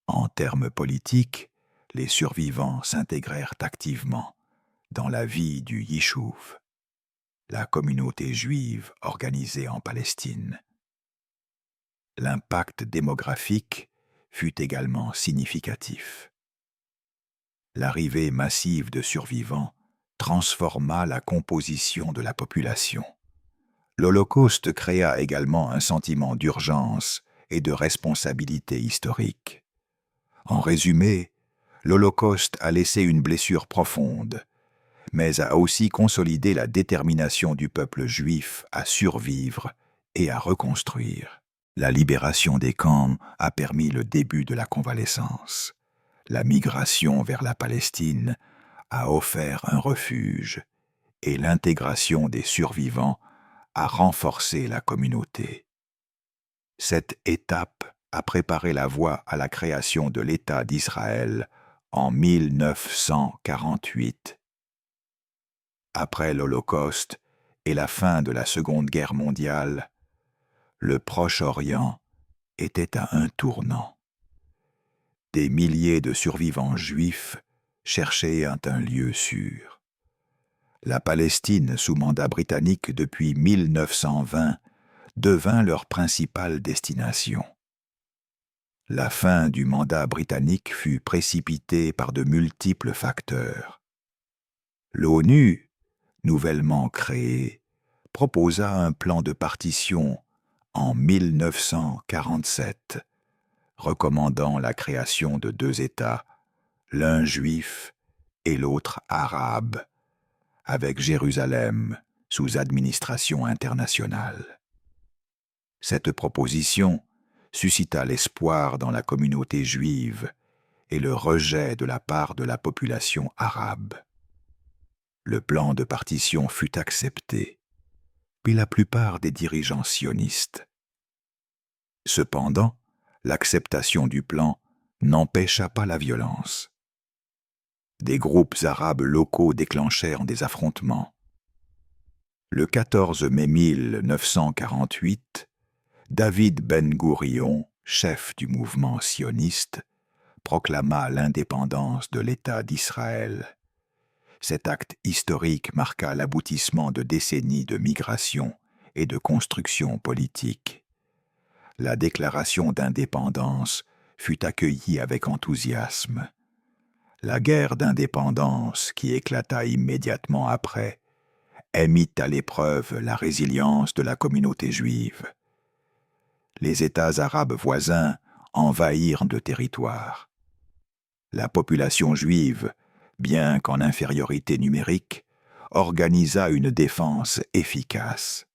En termes politiques, les survivants s'intégrèrent activement dans la vie du Yishuv, la communauté juive organisée en Palestine. L'impact démographique fut également significatif. L'arrivée massive de survivants transforma la composition de la population. L'Holocauste créa également un sentiment d'urgence et de responsabilité historique. En résumé, l'Holocauste a laissé une blessure profonde, mais a aussi consolidé la détermination du peuple juif à survivre et à reconstruire. La libération des camps a permis le début de la convalescence. La migration vers la Palestine a offert un refuge et l'intégration des survivants a renforcé la communauté. Cette étape a préparé la voie à la création de l'État d'Israël en 1948. Après l'Holocauste et la fin de la Seconde Guerre mondiale, le Proche-Orient était à un tournant. Des milliers de survivants juifs cherchaient un lieu sûr. La Palestine, sous mandat britannique depuis 1920, devint leur principale destination. La fin du mandat britannique fut précipitée par de multiples facteurs. L'ONU, nouvellement créée, proposa un plan de partition en 1947, recommandant la création de deux États, l'un juif et l'autre arabe, avec Jérusalem sous administration internationale. Cette proposition suscita l'espoir dans la communauté juive et le rejet de la part de la population arabe. Le plan de partition fut accepté, puis la plupart des dirigeants sionistes. Cependant, l'acceptation du plan n'empêcha pas la violence. Des groupes arabes locaux déclenchèrent des affrontements. Le 14 mai 1948, David Ben-Gourion, chef du mouvement sioniste, proclama l'indépendance de l'État d'Israël. Cet acte historique marqua l'aboutissement de décennies de migration et de construction politique. La déclaration d'indépendance fut accueillie avec enthousiasme. La guerre d'indépendance, qui éclata immédiatement après, mit à l'épreuve la résilience de la communauté juive. Les États arabes voisins envahirent le territoire. La population juive, bien qu'en infériorité numérique, organisa une défense efficace.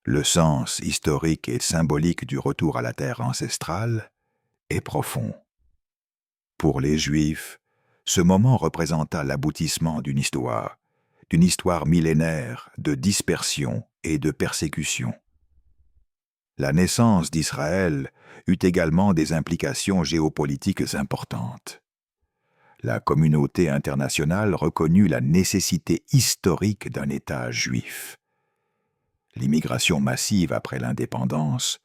Le sens historique et symbolique du retour à la terre ancestrale est profond. Pour les Juifs, ce moment représenta l'aboutissement d'une histoire millénaire de dispersion et de persécution. La naissance d'Israël eut également des implications géopolitiques importantes. La communauté internationale reconnut la nécessité historique d'un État juif. L'immigration massive après l'indépendance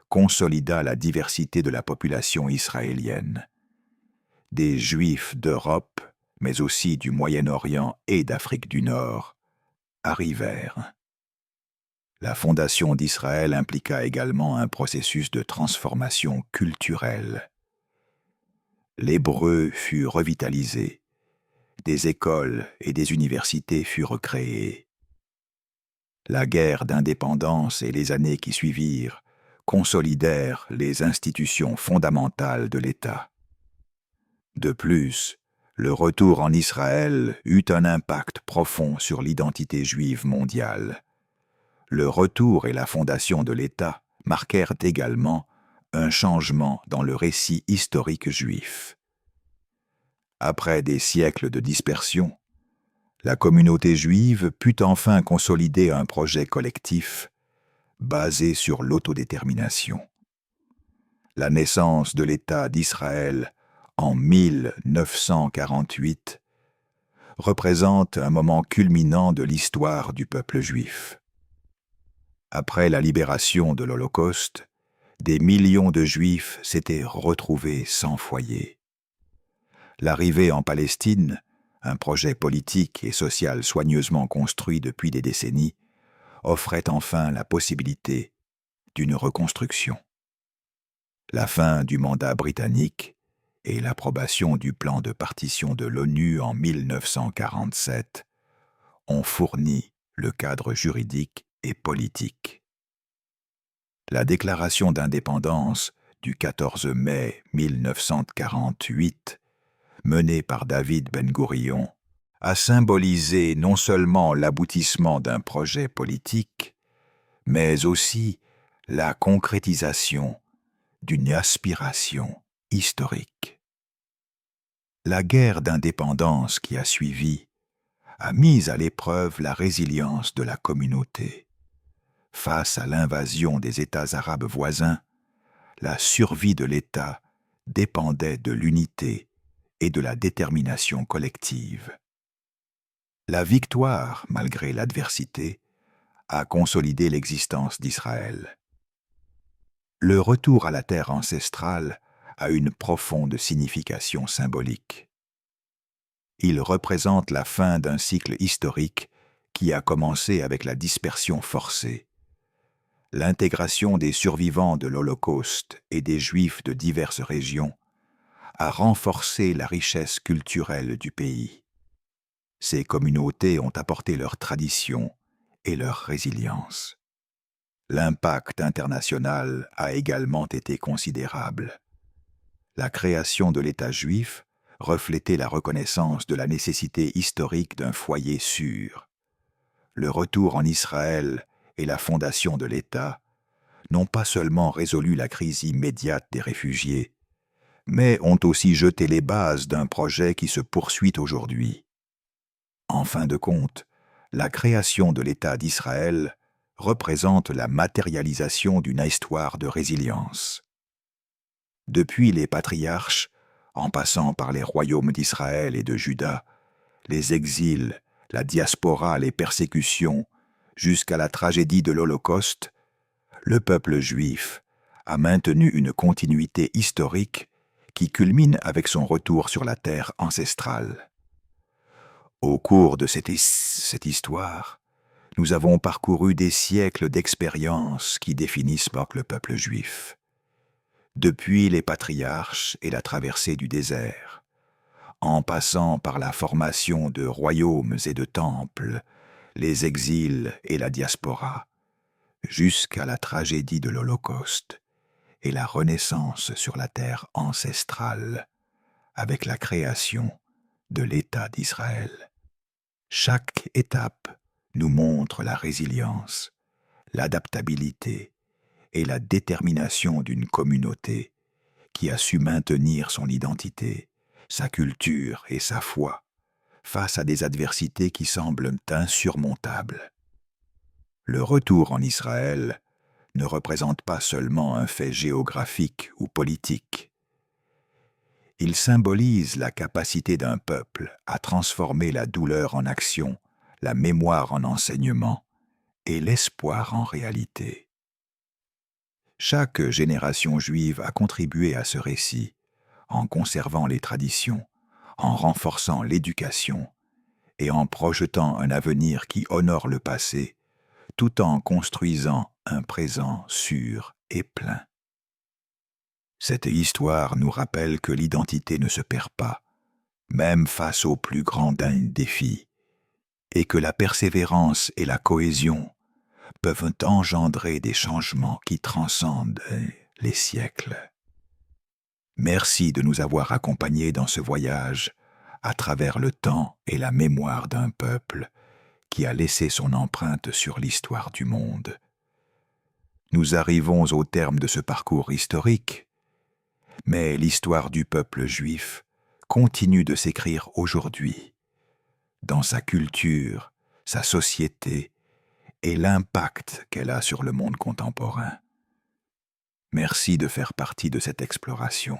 consolida la diversité de la population israélienne. Des Juifs d'Europe, mais aussi du Moyen-Orient et d'Afrique du Nord, arrivèrent. La fondation d'Israël impliqua également un processus de transformation culturelle. L'hébreu fut revitalisé, des écoles et des universités furent créées. La guerre d'indépendance et les années qui suivirent consolidèrent les institutions fondamentales de l'État. De plus, le retour en Israël eut un impact profond sur l'identité juive mondiale. Le retour et la fondation de l'État marquèrent également un changement dans le récit historique juif. Après des siècles de dispersion, la communauté juive put enfin consolider un projet collectif basé sur l'autodétermination. La naissance de l'État d'Israël en 1948 représente un moment culminant de l'histoire du peuple juif. Après la libération de l'Holocauste, des millions de Juifs s'étaient retrouvés sans foyer. L'arrivée en Palestine, un projet politique et social soigneusement construit depuis des décennies, offrait enfin la possibilité d'une reconstruction. La fin du mandat britannique et l'approbation du plan de partition de l'ONU en 1947 ont fourni le cadre juridique et politique. La déclaration d'indépendance du 14 mai 1948, menée par David Ben-Gourion, a symbolisé non seulement l'aboutissement d'un projet politique, mais aussi la concrétisation d'une aspiration historique. La guerre d'indépendance qui a suivi a mis à l'épreuve la résilience de la communauté. Face à l'invasion des États arabes voisins, la survie de l'État dépendait de l'unité et de la détermination collective. La victoire, malgré l'adversité, a consolidé l'existence d'Israël. Le retour à la terre ancestrale a une profonde signification symbolique. Il représente la fin d'un cycle historique qui a commencé avec la dispersion forcée. L'intégration des survivants de l'Holocauste et des Juifs de diverses régions a renforcé la richesse culturelle du pays. Ces communautés ont apporté leur tradition et leur résilience. L'impact international a également été considérable. La création de l'État juif reflétait la reconnaissance de la nécessité historique d'un foyer sûr. Le retour en Israël et la fondation de l'État n'ont pas seulement résolu la crise immédiate des réfugiés, mais ont aussi jeté les bases d'un projet qui se poursuit aujourd'hui. En fin de compte, la création de l'État d'Israël représente la matérialisation d'une histoire de résilience. Depuis les patriarches, en passant par les royaumes d'Israël et de Juda, les exils, la diaspora, les persécutions, jusqu'à la tragédie de l'Holocauste, le peuple juif a maintenu une continuité historique qui culmine avec son retour sur la terre ancestrale. Au cours de cette histoire, nous avons parcouru des siècles d'expériences qui définissent le peuple juif. Depuis les patriarches et la traversée du désert, en passant par la formation de royaumes et de temples, les exils et la diaspora, jusqu'à la tragédie de l'Holocauste et la renaissance sur la terre ancestrale, avec la création de l'État d'Israël. Chaque étape nous montre la résilience, l'adaptabilité et la détermination d'une communauté qui a su maintenir son identité, sa culture et sa foi face à des adversités qui semblent insurmontables. Le retour en Israël ne représente pas seulement un fait géographique ou politique. Il symbolise la capacité d'un peuple à transformer la douleur en action, la mémoire en enseignement et l'espoir en réalité. Chaque génération juive a contribué à ce récit, en conservant les traditions, en renforçant l'éducation et en projetant un avenir qui honore le passé, tout en construisant un présent sûr et plein. Cette histoire nous rappelle que l'identité ne se perd pas, même face aux plus grands défis, et que la persévérance et la cohésion peuvent engendrer des changements qui transcendent les siècles. Merci de nous avoir accompagnés dans ce voyage à travers le temps et la mémoire d'un peuple qui a laissé son empreinte sur l'histoire du monde. Nous arrivons au terme de ce parcours historique, mais l'histoire du peuple juif continue de s'écrire aujourd'hui, dans sa culture, sa société et l'impact qu'elle a sur le monde contemporain. Merci de faire partie de cette exploration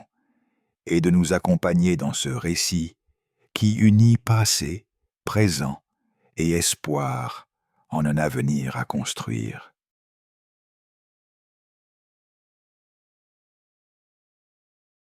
et de nous accompagner dans ce récit qui unit passé, présent et espoir en un avenir à construire.